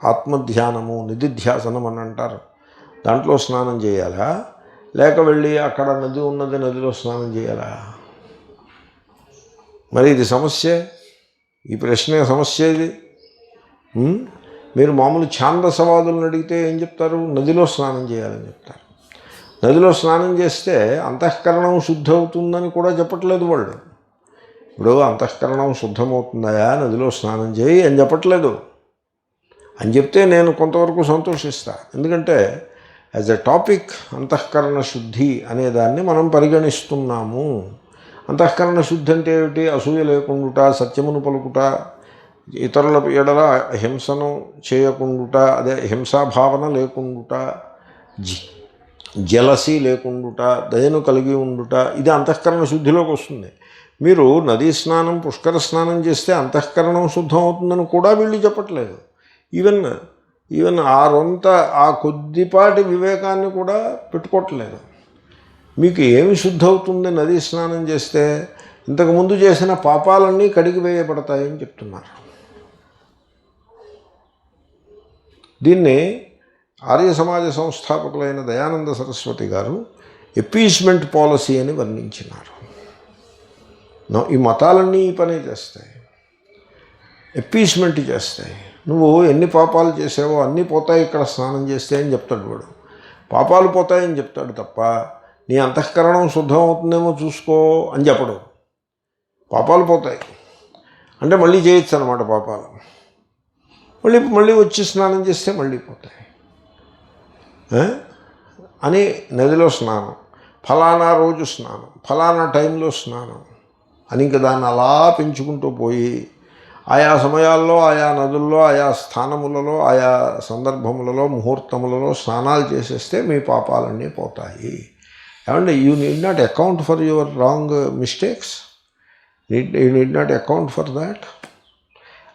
ఆత్మధ్యానము నిధిధ్యాసనం అని అంటారు, దాంట్లో స్నానం చేయాలా, లేక వెళ్ళి అక్కడ నది ఉన్నది నదిలో స్నానం చేయాలా? మరి ఇది సమస్య, ఈ ప్రశ్న సమస్య ఇది. మీరు మామూలు ఛాందసవాదులను అడిగితే ఏం చెప్తారు? నదిలో స్నానం చేయాలని చెప్తారు. నదిలో స్నానం చేస్తే అంతఃకరణం శుద్ధి అవుతుందని కూడా చెప్పట్లేదు వాళ్ళు. ఇప్పుడు అంతఃకరణం శుద్ధమవుతుందా నదిలో స్నానం చేయి అని చెప్పట్లేదు. అని చెప్తే నేను కొంతవరకు సంతోషిస్తా. ఎందుకంటే యాజ్ ఎ టాపిక్ అంతఃకరణ శుద్ధి అనేదాన్ని మనం పరిగణిస్తున్నాము. అంతఃకరణ శుద్ధి అంటే ఏమిటి? అసూయ లేకుండుట, సత్యమును పలుకుట, ఇతరుల ఎడల హింసను చేయకుండుట, అదే హింసాభావన లేకుండుట, జలసీ లేకుండుట, దయను కలిగి ఉండుట, ఇది అంతఃకరణ శుద్ధిలోకి వస్తుంది. మీరు నదీ స్నానం పుష్కర స్నానం చేస్తే అంతఃకరణం శుద్ధం అవుతుందని కూడా వీళ్ళు చెప్పట్లేదు. ఈవెన్ ఆ కొద్దిపాటి వివేకాన్ని కూడా పెట్టుకోవట్లేదు. మీకు ఏమి శుద్ధి అవుతుంది నదీ స్నానం చేస్తే? ఇంతకుముందు చేసిన పాపాలన్నీ కడిగి వేయబడతాయని చెప్తున్నారు. దీన్ని ఆర్య సమాజ సంస్థాపకులైన దయానంద సరస్వతి గారు ఎపీస్మెంట్ పాలసీ అని వర్ణించినారు. ఈ మతాలన్నీ ఈ పని చేస్తాయి, ఎపీస్మెంట్ చేస్తాయి. నువ్వు ఎన్ని పాపాలు చేసావో అన్నీ పోతాయి ఇక్కడ స్నానం చేస్తే అని చెప్తాడు వాడు. పాపాలు పోతాయని చెప్తాడు తప్ప నీ అంతఃకరణం శుద్ధం అవుతుందేమో చూసుకో అని చెప్పడు. పాపాలు పోతాయి అంటే మళ్ళీ చేయొచ్చు అన్నమాట. పాపాలు మళ్ళీ వచ్చి స్నానం చేస్తే మళ్ళీ పోతాయి అని. నదిలో స్నానం, ఫలానా రోజు స్నానం, ఫలానా టైంలో స్నానం అని ఇంక దాన్ని అలా పెంచుకుంటూ పోయి ఆయా సమయాల్లో ఆయా నదుల్లో ఆయా స్థానములలో ఆయా సందర్భములలో ముహూర్తములలో స్నానాలు చేసేస్తే మీ పాపాలన్నీ పోతాయి. ఏమంటే you need not account for your wrong mistakes, you need not account for that.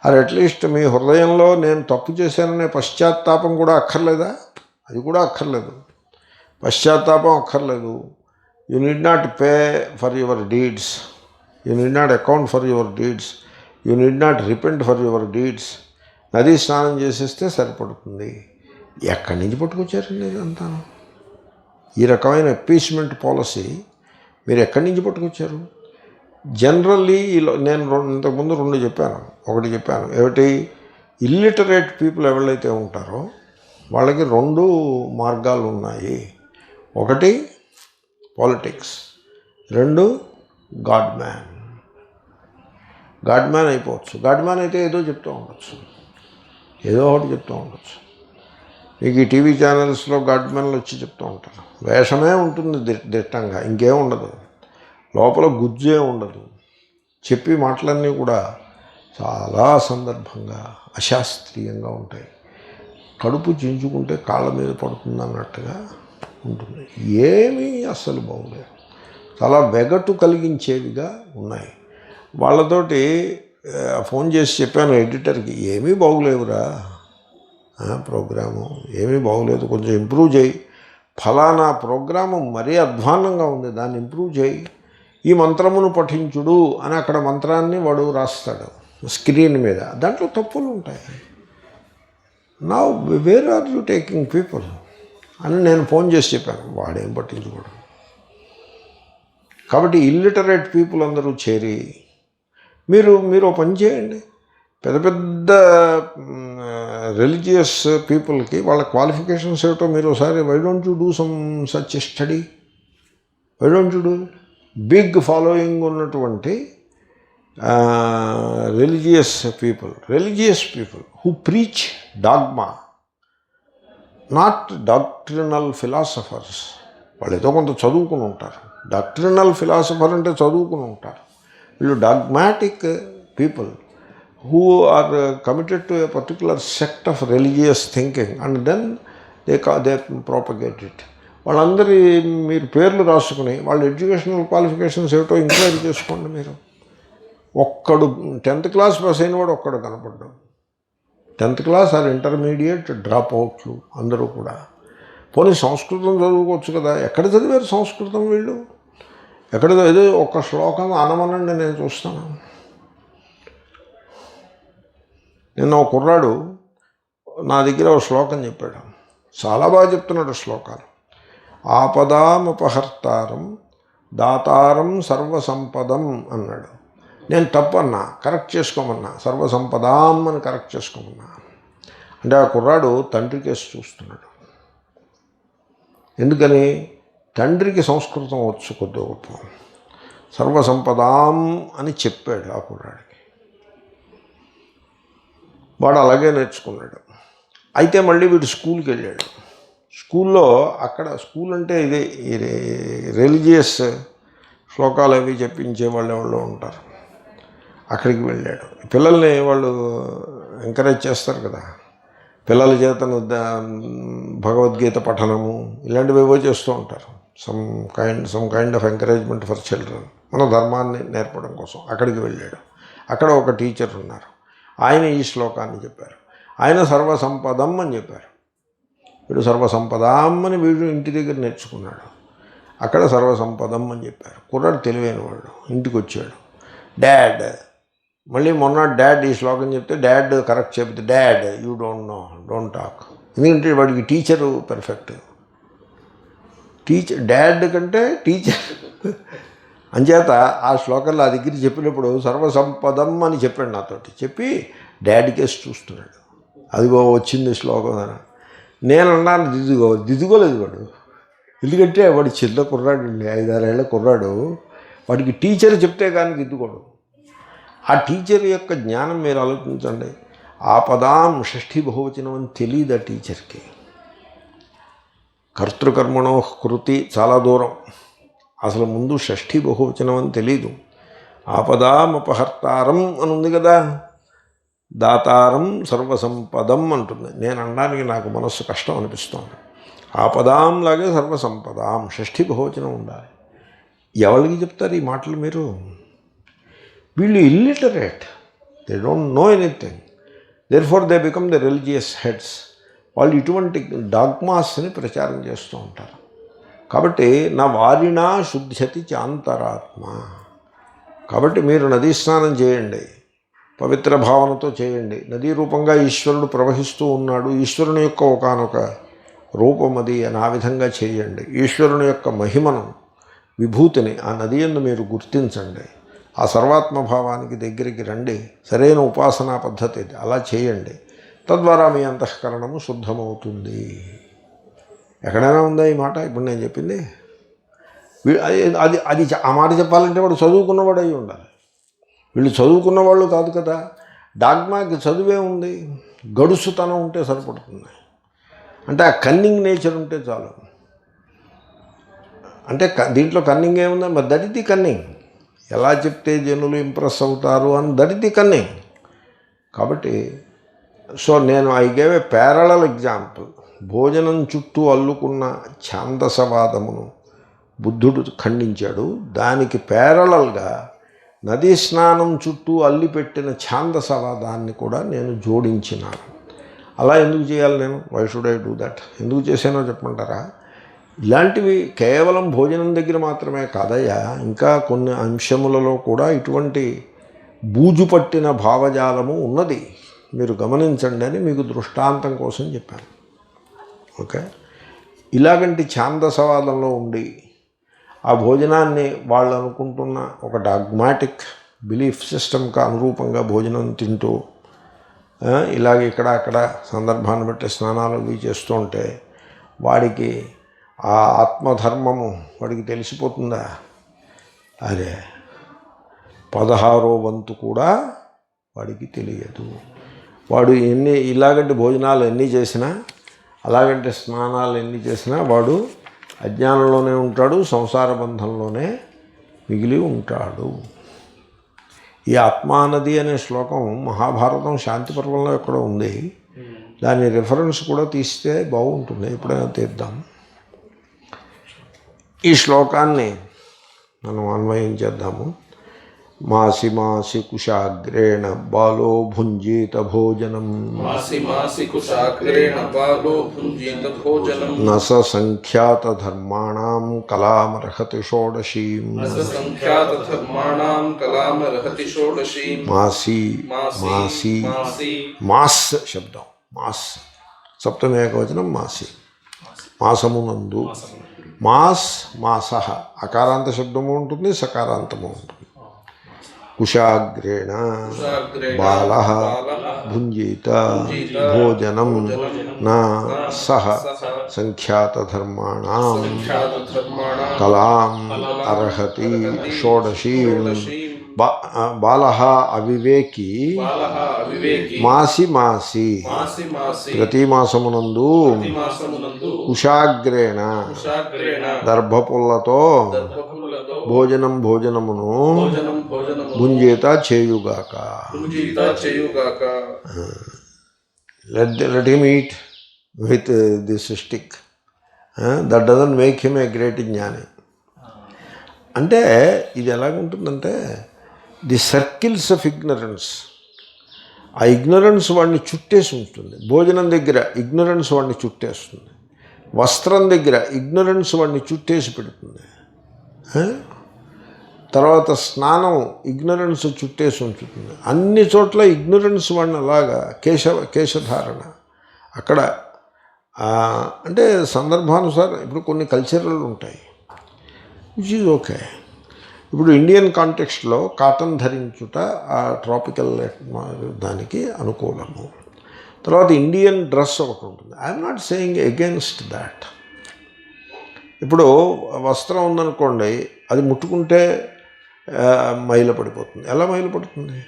Or at least మీ హృదయంలో నేను తప్పు చేశాననే పశ్చాత్తాపం కూడా అక్కర్లేదా? అది కూడా అక్కర్లేదు. పశ్చాత్తాపం అక్కర్లేదు. You need not pay for your deeds, you need not account for your deeds, you need not repent for your deeds. నదీ స్నానం చేసేస్తే సరిపడుతుంది. ఎక్కడి నుంచి పట్టుకొచ్చారండి ఇదంతా? ఈ రకమైన అపీస్మెంట్ పాలసీ మీరు ఎక్కడి నుంచి పట్టుకొచ్చారు? జనరల్లీ నేను ఇంతకుముందు 2 చెప్పాను. ఒకటి చెప్పాను ఏమిటి, ఇల్లిటరేట్ పీపుల్ ఎవరైతే ఉంటారో వాళ్ళకి 2 మార్గాలు ఉన్నాయి. ఒకటి politics, 2 God man. God man అయిపోవచ్చు. గాడ్ మ్యాన్ అయితే ఏదో చెప్తూ ఉండొచ్చు, ఏదో ఒకటి చెప్తూ ఉండొచ్చు. మీకు ఈ టీవీ ఛానల్స్లో గాడ్ మ్యాన్లు వచ్చి చెప్తూ ఉంటారు. వేషమే ఉంటుంది దిట్టంగా, ఇంకేం ఉండదు, లోపల గుజ్జే ఉండదు. చెప్పి మాటలన్నీ కూడా చాలా సందర్భంగా అశాస్త్రీయంగా ఉంటాయి. కడుపు చించుకుంటే కాళ్ళ మీద పడుతుంది అన్నట్టుగా ఉంటుంది. ఏమీ అస్సలు బాగులేదు, చాలా వెగటు కలిగించేవిగా ఉన్నాయి. వాళ్ళతోటి ఫోన్ చేసి చెప్పాను ఎడిటర్కి, ఏమీ బాగులేవురా ప్రోగ్రాము, ఏమీ బాగులేదు, కొంచెం ఇంప్రూవ్ చేయి. ఫలానా ప్రోగ్రాము మరీ అధ్వాన్నంగా ఉంది, దాన్ని ఇంప్రూవ్ చేయి. ఈ మంత్రమును పఠించుడు అని అక్కడ మంత్రాన్ని వాడు రాస్తాడు స్క్రీన్ మీద, దాంట్లో తప్పులు ఉంటాయి. నా where are you taking people అని నేను ఫోన్ చేసి చెప్పాను. వాడేం పట్టించుకోడు. కాబట్టి ఇల్లిటరేట్ పీపుల్ అందరూ చేరి మీరు పని చేయండి. పెద్ద పెద్ద రిలీజియస్ పీపుల్కి వాళ్ళ క్వాలిఫికేషన్స్ ఏమిటో మీరు ఒకసారి why don't you do some such study, why don't you do. Big following ఉన్నటువంటి religious people who preach dogma, not doctrinal philosophers. వాళ్ళు ఏదో కొంత చదువుకుని ఉంటారు. డాక్ట్రినల్ ఫిలాసఫర్ అంటే చదువుకుని ఉంటారు. వీళ్ళు dogmatic people who are committed to a particular sect of religious thinking and then they propagate it. వాళ్ళందరి మీరు పేర్లు రాసుకుని వాళ్ళ ఎడ్యుకేషనల్ క్వాలిఫికేషన్స్ ఏమిటో ఎంక్వైరీ చేసుకోండి. మీరు ఒక్కడు 10th క్లాస్ పాస్ అయిన వాడు ఒక్కడు కనపడ్డాడు. 10th class or intermediate drop అవుట్లు అందరూ కూడా. పోనీ సంస్కృతం చదువుకోవచ్చు కదా, ఎక్కడ చదివారు సంస్కృతం వీళ్ళు? ఎక్కడ ఏదో ఒక శ్లోకం అనమనండి, నేను చూస్తాను. నిన్న ఒక కుర్రాడు నా దగ్గర ఒక శ్లోకం చెప్పాడు, చాలా బాగా చెప్తున్నాడు శ్లోకాలు. ఆపదామపహర్తారం దాతారం సర్వసంపదం అన్నాడు. నేను తప్పన్నా, కరెక్ట్ చేసుకోమన్నా, సర్వసంపదాం అని కరెక్ట్ చేసుకోమన్నా. అంటే ఆ కుర్రాడు తండ్రి కేసు చూస్తున్నాడు. ఎందుకని? తండ్రికి సంస్కృతం వచ్చు కొద్ది గొప్ప. సర్వసంపదాం అని చెప్పాడు ఆ కుర్రాడికి. వాడు అలాగే నేర్చుకున్నాడు. అయితే మళ్ళీ వీడు స్కూల్కి వెళ్ళాడు. స్కూల్లో అక్కడ స్కూల్ అంటే ఇదే రిలీజియస్ శ్లోకాలు అవి చెప్పించే వాళ్ళు ఉంటారు. అక్కడికి వెళ్ళాడు. పిల్లల్ని వాళ్ళు ఎంకరేజ్ చేస్తారు కదా, పిల్లల చేతను భగవద్గీత పఠనము ఇలాంటివి ఏవో చేస్తూ ఉంటారు. Some kind of encouragement for children, మన ధర్మాన్ని నేర్పడం కోసం. అక్కడికి వెళ్ళాడు. అక్కడ ఒక టీచర్ ఉన్నారు. ఆయన ఈ శ్లోకాన్ని చెప్పారు. ఆయన సర్వసంపదం అని చెప్పారు. వీడు సర్వసంపదాం అని వీడు ఇంటి దగ్గర నేర్చుకున్నాడు. అక్కడ సర్వసంపదం అని చెప్పారు. కుర్రాడు తెలివైన వాడు. ఇంటికి వచ్చాడు. డాడ్, మళ్ళీ మొన్న డాడ్ ఈ శ్లోకం చెప్తే డాడ్ కరెక్ట్ చెప్తే, dad you don't know, don't talk. ఎందుకంటే వాడికి టీచరు పర్ఫెక్ట్. డాడ్ కంటే టీచర్ అంచేత ఆ శ్లోకంలో ఆ దగ్గర చెప్పినప్పుడు సర్వసంపదం అని చెప్పాడు నాతోటి. చెప్పి డాడీ కేసు చూస్తున్నాడు. అదిగో వచ్చింది శ్లోకం అని. నేను అన్నాను దిద్దుకోలేదు వాడు. ఎందుకంటే వాడు చిన్న కుర్రాడు, 5-6 ఏళ్ల కుర్రాడు. వాడికి టీచర్ చెప్తే కానీ దిద్దుకోడు. ఆ టీచర్ యొక్క జ్ఞానం మీరు ఆలోచించండి. ఆపదాం షష్ఠీ బహువచనం అని తెలియదు ఆ టీచర్కి. కర్తృకర్మణో కృతి చాలా దూరం. అసలు ముందు షష్ఠీ బహువచనం అని తెలీదు. ఆపదామపహర్తారం అని ఉంది కదా, దాతారం సర్వసంపదం అంటుంది. నేను అనడానికి నాకు మనస్సు కష్టం అనిపిస్తోంది. ఆపదాం లాగే సర్వసంపదాం షష్ఠీ బహువచనం ఉండాలి. ఎవరికి చెప్తారు ఈ మాటలు మీరు? వీళ్ళు illiterate, they don't know anything, therefore they become the religious heads. వాళ్ళు ఇటువంటి డాగ్మాస్ని ప్రచారం చేస్తూ ఉంటారు. కాబట్టి నా వారినా శుద్ధ్యతి చాంతరాత్మ. కాబట్టి మీరు నదీ స్నానం చేయండి, పవిత్ర భావనతో చేయండి. నదీ రూపంగా ఈశ్వరుడు ప్రవహిస్తూ ఉన్నాడు, ఈశ్వరుని యొక్క ఒకానొక రూపం అది అని ఆ విధంగా చేయండి. ఈశ్వరుని యొక్క మహిమను, విభూతిని ఆ నది యందు మీరు గుర్తించండి. ఆ సర్వాత్మభావానికి దగ్గరికి రండి. సరైన ఉపాసనా పద్ధతి ఇది. అలా చేయండి. తద్వారా మీ అంతఃకరణము శుద్ధమవుతుంది. ఎక్కడైనా ఉందా ఈ మాట ఇప్పుడు నేను చెప్పింది? అది అది ఆ మాట చెప్పాలంటే వాడు చదువుకున్నవాడు అయి ఉండాలి. వీళ్ళు చదువుకున్న వాళ్ళు కాదు కదా. డాగ్మాకి చదువే ఉంది, గడుసుతనం ఉంటే సరిపడుతుంది. అంటే ఆ కన్నింగ్ నేచర్ ఉంటే చాలు. అంటే దీంట్లో కన్నింగ్ ఏముందా? మరి దట్ ఇస్ ది కన్నింగ్. ఎలా చెప్తే జనులు ఇంప్రెస్ అవుతారు అని దట్ ఇస్ ది కన్నింగ్. కాబట్టి సో నేను I gave a parallel example. భోజనం చుట్టూ అల్లుకున్న ఛాందసవాదమును బుద్ధుడు ఖండించాడు. దానికి ప్యారలల్గా నదీ స్నానం చుట్టూ అల్లిపెట్టిన ఛాందసవాదాన్ని కూడా నేను జోడించినాను. అలా ఎందుకు చేయాలి నేను? Why should I do that? ఎందుకు చేశానో చెప్పమంటారా? ఇలాంటివి కేవలం భోజనం దగ్గర మాత్రమే కాదయ్యా, ఇంకా కొన్ని అంశములలో కూడా ఇటువంటి బూజు పట్టిన భావజాలము ఉన్నది. మీరు గమనించండి అని మీకు దృష్టాంతం కోసం చెప్పాను. ఓకే, ఇలాగంటి ఛాందసవాదంలో ఉండి ఆ భోజనాన్ని వాళ్ళు అనుకుంటున్న ఒక డాగ్మాటిక్ బిలీఫ్ సిస్టమ్కి అనురూపంగా భోజనం తింటూ ఇలాగ ఇక్కడ అక్కడ సందర్భాన్ని బట్టి స్నానాలు అవి చేస్తూ ఉంటే వాడికి ఆ ఆత్మధర్మము వాడికి తెలిసిపోతుందా? అదే 16వ వంతు కూడా వాడికి తెలియదు. వాడు ఇలాగంటి భోజనాలు ఎన్ని చేసినా, అలాగంటే స్నానాలు ఎన్ని చేసినా వాడు అజ్ఞానంలోనే ఉంటాడు, సంసార బంధంలోనే మిగిలి ఉంటాడు. ఈ ఆత్మానది అనే శ్లోకం మహాభారతం శాంతి పర్వంలో ఎక్కడో ఉంది. దాని రిఫరెన్స్ కూడా తీస్తే బాగుంటుంది, ఎప్పుడైనా తీద్దాం. ఈ శ్లోకాన్ని మనం అన్వయం చేద్దాము. మాసి మాసి కుశాగ్రేణ బాలో భుంజీత భోజనం నస సంఖ్యాత ధర్మాణం కలామర్హతి షోడశీం. మాసి మాసి మాస్ శబ్దం, మాస్ సప్తమి ఏకవచనం మాసి, మాసమునందు. మాస్ మాస అకారాంత శబ్దము ఉంటుంది, సకారాంతము ఉంటుంది. కుశాగ్రేణ బాల భుంజీత భోజనం నా సహ సంఖ్యాతధర్మాణం కలాం అర్హతి షోడశీం. బాల అవివేకి మాసి మాసి ప్రతి మాసమునందు కుశాగ్రేణ దర్భపుల్లతో భోజనమును భుంజీత చేయుగాక. let him eat with this stick. That doesn't make him a great జ్ఞాని. అంటే ఇది ఎలాగుంటుందంటే ది సర్కిల్స్ ఆఫ్ ఇగ్నరెన్స్. ఆ ఇగ్నరెన్స్ వాడిని చుట్టేసి ఉంటుంది. భోజనం దగ్గర ఇగ్నరెన్స్ వాడిని చుట్టేస్తుంది. వస్త్రం దగ్గర ఇగ్నరెన్స్ వాడిని చుట్టేసి పెడుతుంది. తర్వాత స్నానం ఇగ్నరెన్స్ చుట్టేసి ఉంచుతుంది. అన్ని చోట్ల ఇగ్నరెన్స్ వాడిని అలాగా కేశధారణ అక్కడ. అంటే సందర్భానుసారం ఇప్పుడు కొన్ని కల్చరల్ ఉంటాయి, విచ్ ఈజ్ ఓకే. ఇప్పుడు ఇండియన్ కాంటెక్స్ట్లో కాటన్ ధరించుట ఆ ట్రాపికల్ దానికి అనుకూలము. తర్వాత ఇండియన్ డ్రెస్ ఒకటి ఉంటుంది. I'm not saying against that. ఇప్పుడు వస్త్రం ఉందనుకోండి, అది ముట్టుకుంటే మైల పడిపోతుంది. ఎలా మైల పడుతుంది?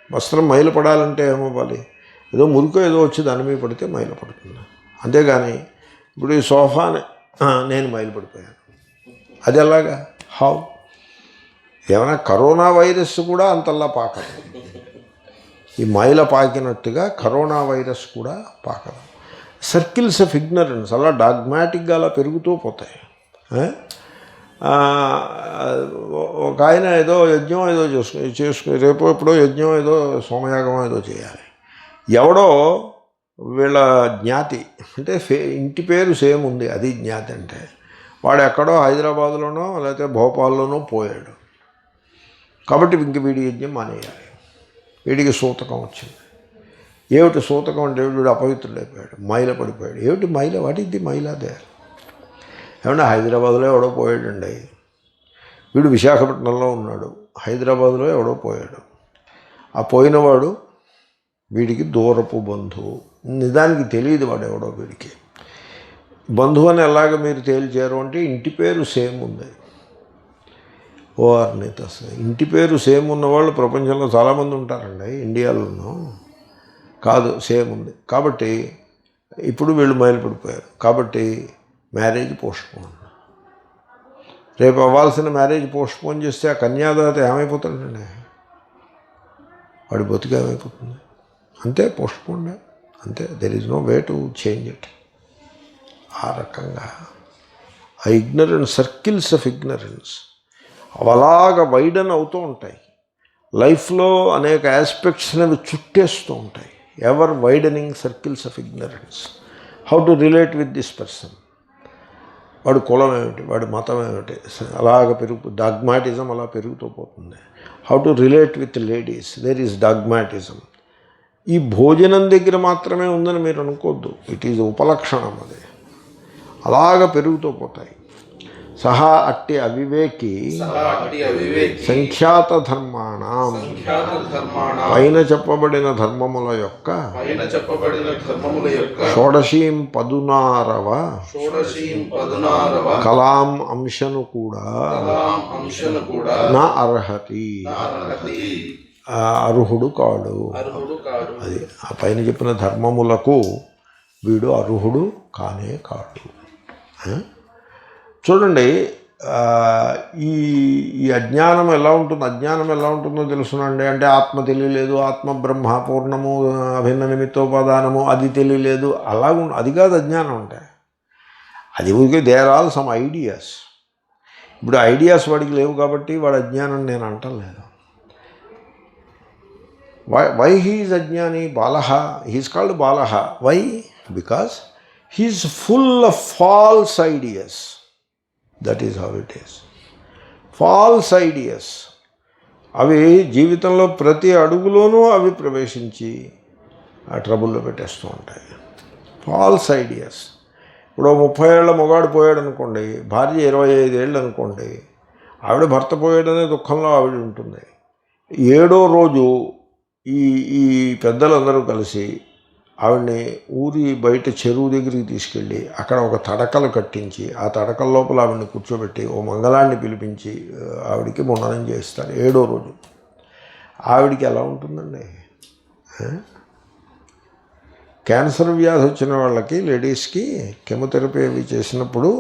వస్త్రం మైల పడాలంటే ఏమవ్వాలి? ఏదో మురికో ఏదో వచ్చి దాని మీద పడితే మైల పడుతుంది. అంతేగాని ఇప్పుడు ఈ సోఫాని నేను మైలు పడిపోయాను, అది ఎలాగా? హౌ? ఏమైనా కరోనా వైరస్ కూడా అంతల్లా పాకదు. ఈ మైల పాకినట్టుగా కరోనా వైరస్ కూడా పాకదు. సర్కిల్స్ ఆఫ్ ఇగ్నరెన్స్ అలా డాగ్మాటిక్గా అలా పెరుగుతూ పోతాయి. ఒక ఆయన ఏదో యజ్ఞం ఏదో చేసుకుని రేపు ఎప్పుడో యజ్ఞం ఏదో సోమయాగం ఏదో చేయాలి. ఎవడో వీళ్ళ జ్ఞాతి అంటే ఇంటి పేరు సేమ్ ఉంది, అది జ్ఞాతి అంటే. వాడు ఎక్కడో హైదరాబాద్లోనో లేకపోతే భోపాల్లోనో పోయాడు. కాబట్టి ఇంక వీడి యజ్ఞం మానేయాలి. వీడికి సూతకం వచ్చింది. ఏమిటి సూతకం అంటే? వీడు అపవిత్రుడైపోయాడు, మైల పడిపోయాడు. ఏమిటి మైల? వాటిది మైల అదే. ఏమన్నా హైదరాబాద్లో ఎవడో పోయాడండి, వీడు విశాఖపట్నంలో ఉన్నాడు, హైదరాబాదులో ఎవడో పోయాడు. ఆ పోయినవాడు వీడికి దూరపు బంధువు. నిజానికి తెలియదు వాడు ఎవడో వీడికి. బంధువు అని ఎలాగ మీరు తేల్చారు అంటే ఇంటి పేరు సేమ్ ఉంది. ఓఆర్నిత ఇంటి పేరు సేమ్ ఉన్నవాళ్ళు ప్రపంచంలో చాలామంది ఉంటారండి. ఇండియాలోనూ కాదు, సేమ్ ఉంది. కాబట్టి ఇప్పుడు వీళ్ళు మైలుపడిపోయారు. కాబట్టి మ్యారేజ్ పోస్ట్పోన్. రేపు అవ్వాల్సిన మ్యారేజ్ పోస్ట్పోన్ చేస్తే ఆ కన్యాదాత ఏమైపోతాడండి? వాడి బతుకు ఏమైపోతుంది? అంతే, పోస్ట్పోన్ అంతే. There is no way to change it. ఆ రకంగా ఆ ఇగ్నరెన్స్, సర్కిల్స్ ఆఫ్ ఇగ్నరెన్స్ అలాగా వైడన్ అవుతూ ఉంటాయి. లైఫ్లో అనేక ఆస్పెక్ట్స్ అనేవి చుట్టేస్తూ ఉంటాయి. Ever widening circles of ignorance. How to relate with this person, వాడు కులం ఏమిటి, వాడి మతం ఏమిటి, అలాగ డాగ్మాటిజం అలా పెరుగుతూ పోతుంది. How to relate with ladies, there is dogmatism. ఈ భోజనం దగ్గర మాత్రమే ఉందని మీరు అనుకోవద్దు. ఇట్ ఈజ్ ఉపలక్షణం. అది అలాగ పెరుగుతూ పోతాయి. సహా అట్టి అవివేకి సంఖ్యాత ధర్మాణం, పైన చెప్పబడిన ధర్మముల యొక్క షోడశీం 16వ కలాం అంశను కూడా నా అర్హతి, అర్హుడు కాడు. అది ఆ పైన చెప్పిన ధర్మములకు వీడు అర్హుడు కానే కాడు. చూడండి, ఈ అజ్ఞానం ఎలా ఉంటుంది, అజ్ఞానం ఎలా ఉంటుందో తెలుసునండి. అంటే ఆత్మ తెలియలేదు, ఆత్మ బ్రహ్మ పూర్ణము అభిన్న నిమిత్తోపాదానము అది తెలియలేదు, అది కాదు అజ్ఞానం అంటే. అది ఊరికే దేర్ ఆల్ సమ్ ఐడియాస్. ఇప్పుడు ఐడియాస్ వాడికి లేవు కాబట్టి వాడు అజ్ఞానం నేను అంటలేదు. వై హీఈస్ అజ్ఞాని? బాలహ, హీఈస్ కాల్డ్ బాలహ. Why? Because he is full of false ideas. That is how it is. False ideas అవి జీవితంలో ప్రతి అడుగులోనూ అవి ప్రవేశించి ఆ ట్రబుల్లో పెట్టేస్తూ ఉంటాయి. False ideas. ఇప్పుడు 30 ఏళ్ల మొగాడు పోయాడు అనుకోండి, భార్య 25 ఏళ్ళు అనుకోండి, ఆవిడ భర్త పోయాడనే దుఃఖంలో ఆవిడ ఉంటుంది. 7వ రోజు ఈ పెద్దలందరూ కలిసి ఆవిడ్ని ఊరి బయట చెరువు దగ్గరికి తీసుకెళ్ళి అక్కడ ఒక తడకలు కట్టించి ఆ తడకల లోపల ఆవిడ్ని కూర్చోబెట్టి ఓ మంగళాన్ని పిలిపించి ఆవిడికి ముండనం చేస్తారు 7వ రోజు. ఆవిడికి ఎలా ఉంటుందండి? క్యాన్సర్ వ్యాధి వచ్చిన వాళ్ళకి, లేడీస్కి కెమోథెరపీ అవి చేసినప్పుడు,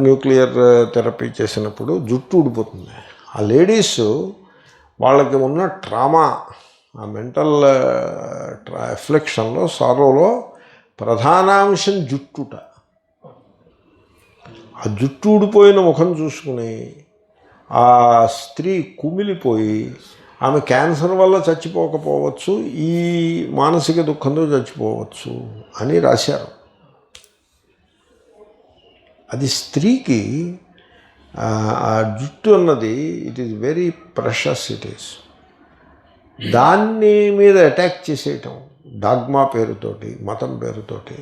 న్యూక్లియర్ థెరపీ చేసినప్పుడు జుట్టు ఊడిపోతుంది. ఆ లేడీస్ వాళ్ళకి ఉన్న ట్రామా, ఆ మెంటల్ ఎఫ్లెక్షన్లో, సారోలో ప్రధానాంశం జుట్టుట. ఆ జుట్టు ఊడిపోయిన ముఖం చూసుకుని ఆ స్త్రీ కుమిలిపోయి ఆమె క్యాన్సర్ వల్ల చచ్చిపోకపోవచ్చు, ఈ మానసిక దుఃఖంతో చచ్చిపోవచ్చు అని రాశారు. అది స్త్రీకి ఆ జుట్టు అన్నది it is very precious. It is దాన్ని మీద అటాక్ చేసేయటం డాగ్మా పేరుతోటి, మతం పేరుతోటి.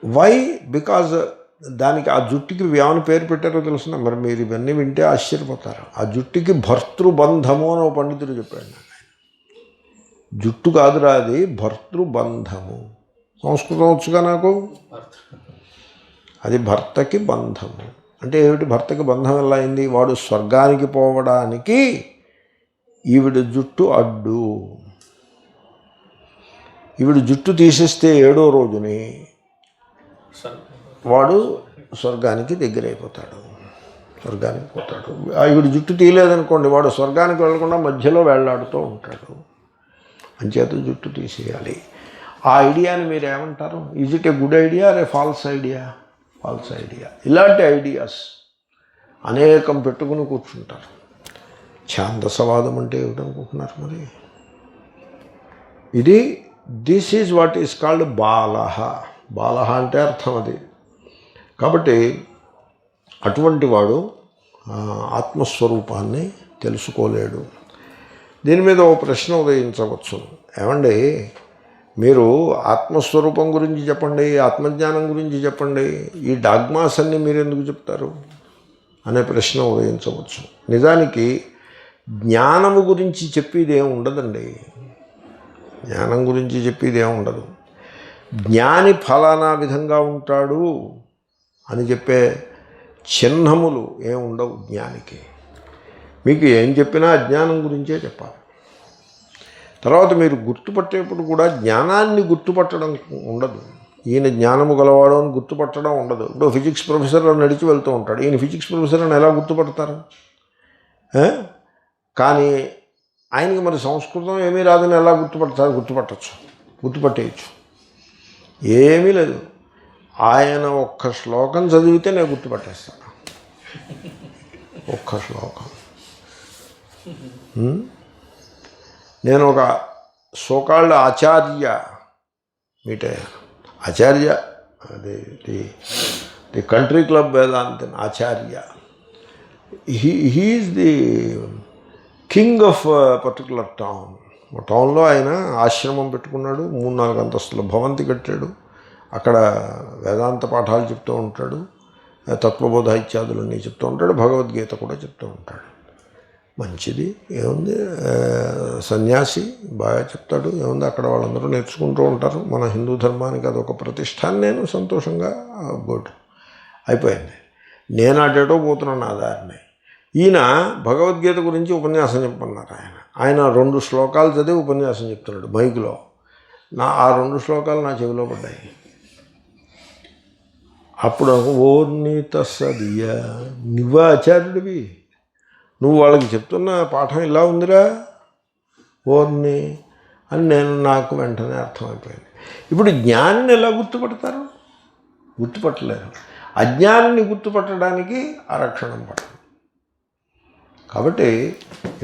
వై? బికాజ్ దానికి ఆ జుట్టుకి ఏమైనా పేరు పెట్టారో తెలుసునా? మరి మీరు ఇవన్నీ వింటే ఆశ్చర్యపోతారు. ఆ జుట్టుకి భర్తృబంధము అని ఒక పండితుడు చెప్పాడు నాకు. జుట్టు కాదురా అది, భర్తృబంధము. సంస్కృతం వచ్చుగా నాకు. అది భర్తకి బంధము అంటే ఏమిటి? భర్తకి బంధం ఎలా అయింది? వాడు స్వర్గానికి పోవడానికి ఈవిడ జుట్టు అడ్డు. ఈవిడ జుట్టు తీసేస్తే 7వ రోజుని వాడు స్వర్గానికి దగ్గరైపోతాడు, స్వర్గానికి పోతాడు. ఈవిడ జుట్టు తీయలేదనుకోండి, వాడు స్వర్గానికి వెళ్లకుండా మధ్యలో వేళ్లాడుతూ ఉంటాడు. అంచేత జుట్టు తీసేయాలి. ఆ ఐడియాని మీరు ఏమంటారు? Is it a good idea or a false idea? False idea. ఇలాంటి ఐడియాస్ అనేకం పెట్టుకుని కూర్చుంటారు. ఛాందసవాదం అంటే ఏమిటనుకుంటున్నారు మరి? ఇది this is what is called బాలహ. బాలహ అంటే అర్థం అది. కాబట్టి అటువంటి వాడు ఆత్మస్వరూపాన్ని తెలుసుకోలేడు. దీని మీద ఓ ప్రశ్న ఉదయించవచ్చు. ఏమండి, మీరు ఆత్మస్వరూపం గురించి చెప్పండి, ఆత్మజ్ఞానం గురించి చెప్పండి, ఈ డాగ్మాస్ అన్నీ మీరు ఎందుకు చెప్తారు అనే ప్రశ్న ఉదయించవచ్చు. నిజానికి జ్ఞానము గురించి చెప్పేది ఏమి ఉండదండి. జ్ఞానం గురించి చెప్పేది ఏమి ఉండదు. జ్ఞాని ఫలానా విధంగా ఉంటాడు అని చెప్పే చిహ్నములు ఏమి ఉండవు జ్ఞానికి. మీకు ఏం చెప్పినా అజ్ఞానం గురించే చెప్పాలి. తర్వాత మీరు గుర్తుపట్టేప్పుడు కూడా జ్ఞానాన్ని గుర్తుపట్టడం ఉండదు. ఈయన జ్ఞానము గలవాడు అని గుర్తుపట్టడం ఉండదు. ఇప్పుడు ఫిజిక్స్ ప్రొఫెసర్ నడిచి వెళ్తూ ఉంటాడు, ఈయన ఫిజిక్స్ ప్రొఫెసర్ అని ఎలా గుర్తుపడతారు? కానీ ఆయనకి మరి సంస్కృతం ఏమీ రాదని ఎలా గుర్తుపడతారు? గుర్తుపట్టేయచ్చు. ఏమీ లేదు, ఆయన ఒక్క శ్లోకం చదివితే నేను గుర్తుపట్టేస్తాను. ఒక్క శ్లోకం. నేను ఒక సోకాళ్ళ ఆచార్య మీట్ అయ్యాను. ఆచార్య, అది the country club Vedantan Acharya. He is the king of particular town. టౌన్లో ఆయన ఆశ్రమం పెట్టుకున్నాడు, 3-4 అంతస్తుల భవంతి కట్టాడు. అక్కడ వేదాంత పాఠాలు చెప్తూ ఉంటాడు, తత్వబోధ ఇత్యాదులన్నీ చెప్తూ ఉంటాడు, భగవద్గీత కూడా చెప్తూ ఉంటాడు. మంచిది, ఏముంది, సన్యాసి బాగా చెప్తాడు, ఏముంది, అక్కడ వాళ్ళందరూ నేర్చుకుంటూ ఉంటారు. మన హిందూ ధర్మానికి అదొక ప్రతిష్ట అని నేను సంతోషంగా గుడ్ అయిపోయింది. నేను అటేటో పోతున్నాను ఆ దారిని. ఈయన భగవద్గీత గురించి ఉపన్యాసం చెప్పన్నారు. ఆయన 2 శ్లోకాలు చదివి ఉపన్యాసం చెప్తున్నాడు మైకులో. ఆ 2 శ్లోకాలు నా చెవిలో పడ్డాయి. అప్పుడు ఓర్ని తస్సదియ, నువ్వా ఆచార్యుడివి, నువ్వు వాళ్ళకి చెప్తున్న పాఠం ఇలా ఉందిరా ఓర్ని అని నాకు వెంటనే అర్థమైపోయింది. ఇప్పుడు జ్ఞానిని ఎలా గుర్తుపడతారు? గుర్తుపట్టలేరు. అజ్ఞానాన్ని గుర్తుపట్టడానికి ఆరక్షణం పట్టదు. కాబట్టి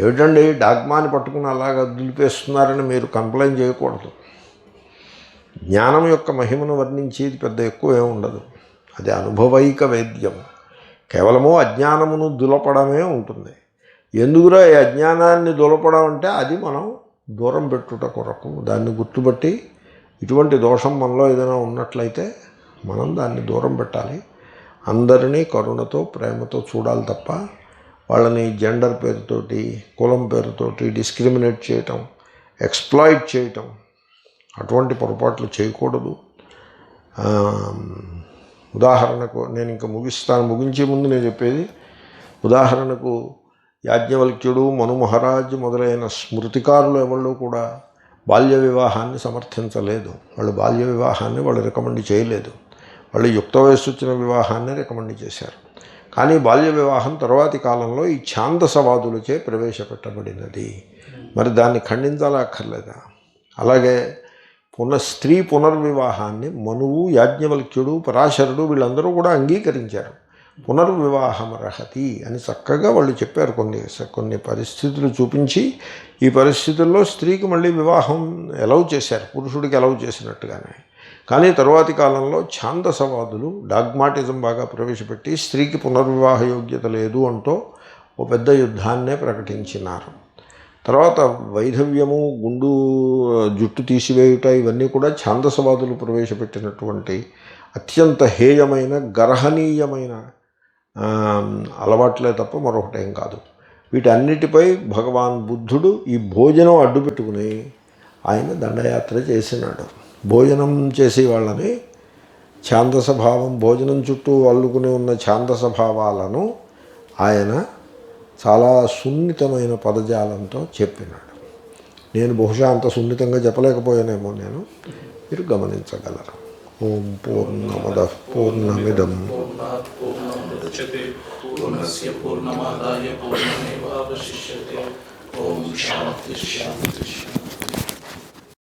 ఏమిటండి డాగ్మాని పట్టుకుని అలాగా దులిపేస్తున్నారని మీరు కంప్లైంట్ చేయకూడదు. జ్ఞానం యొక్క మహిమను వర్ణించేది పెద్ద ఎక్కువ ఏమి ఉండదు. అది అనుభవైక వేద్యం. కేవలము అజ్ఞానమును దులపడమే ఉంటుంది. ఎందుకురా ఈ అజ్ఞానాన్ని దులపడం అంటే అది మనం దూరం పెట్టుట కొరకు, దాన్ని గుర్తుపట్టి ఇటువంటి దోషం మనలో ఏదైనా ఉన్నట్లయితే మనం దాన్ని దూరం పెట్టాలి. అందరినీ కరుణతో ప్రేమతో చూడాలి తప్ప వాళ్ళని జెండర్ పేరుతోటి, కులం పేరుతోటి డిస్క్రిమినేట్ చేయటం, ఎక్స్ప్లాయిట్ చేయటం, అటువంటి పొరపాట్లు చేయకూడదు. ఉదాహరణకు నేను ఇంకా ముగించే ముందు నేను చెప్పేది, ఉదాహరణకు యాజ్ఞవల్క్యుడు, మను మహారాజ్ మొదలైన స్మృతికారులు ఎవళ్ళు కూడా బాల్య వివాహాన్ని సమర్థించలేదు. వాళ్ళు బాల్య వివాహాన్ని వాళ్ళు రికమెండ్ చేయలేదు. వాళ్ళు యుక్త వయస్సు వచ్చిన వివాహాన్ని రికమెండ్ చేశారు. కానీ బాల్య వివాహం తరువాతి కాలంలో ఈ ఛాందసవాదులచే ప్రవేశపెట్టబడినది. మరి దాన్ని ఖండించాలా అక్కర్లేదా? అలాగే స్త్రీ పునర్వివాహాన్ని మనువు, యాజ్ఞవల్క్యుడు, పరాశరుడు వీళ్ళందరూ కూడా అంగీకరించారు. పునర్వివాహమర్హతి అని చక్కగా వాళ్ళు చెప్పారు. కొన్ని పరిస్థితులు చూపించి ఈ పరిస్థితుల్లో స్త్రీకి మళ్ళీ వివాహం ఎలవ్ చేశారు, పురుషుడికి ఎలవ్ చేసినట్టుగానే. కానీ తరువాతి కాలంలో ఛాందసవాదులు డాగ్మాటిజం బాగా ప్రవేశపెట్టి స్త్రీకి పునర్వివాహ యోగ్యత లేదు అంటూ ఓ పెద్ద యుద్ధాన్నే ప్రకటించినారు. తర్వాత వైధవ్యము, జుట్టు తీసివేయుట ఇవన్నీ కూడా ఛాందసవాదులు ప్రవేశపెట్టినటువంటి అత్యంత హేయమైన, గర్హనీయమైన అలవాట్లే తప్ప మరొకటేం కాదు. వీటన్నిటిపై భగవాన్ బుద్ధుడు ఈ భోజనం అడ్డుపెట్టుకుని ఆయన దండయాత్ర చేసినాడు. భోజనం చేసే వాళ్ళని ఛాందసభావం, భోజనం చుట్టూ అల్లుకుని ఉన్న ఛాందసభావాలను ఆయన చాలా సున్నితమైన పదజాలంతో చెప్పినాడు. నేను బహుశా అంత సున్నితంగా చెప్పలేకపోయానేమో, మీరు గమనించగలరు. ఓం పూర్ణమదః పూర్ణమిదం పూర్ణస్య పూర్ణమాదాయ పూర్ణమేవావశిష్యతే. ఓం శాంతి శాంతి శాంతి.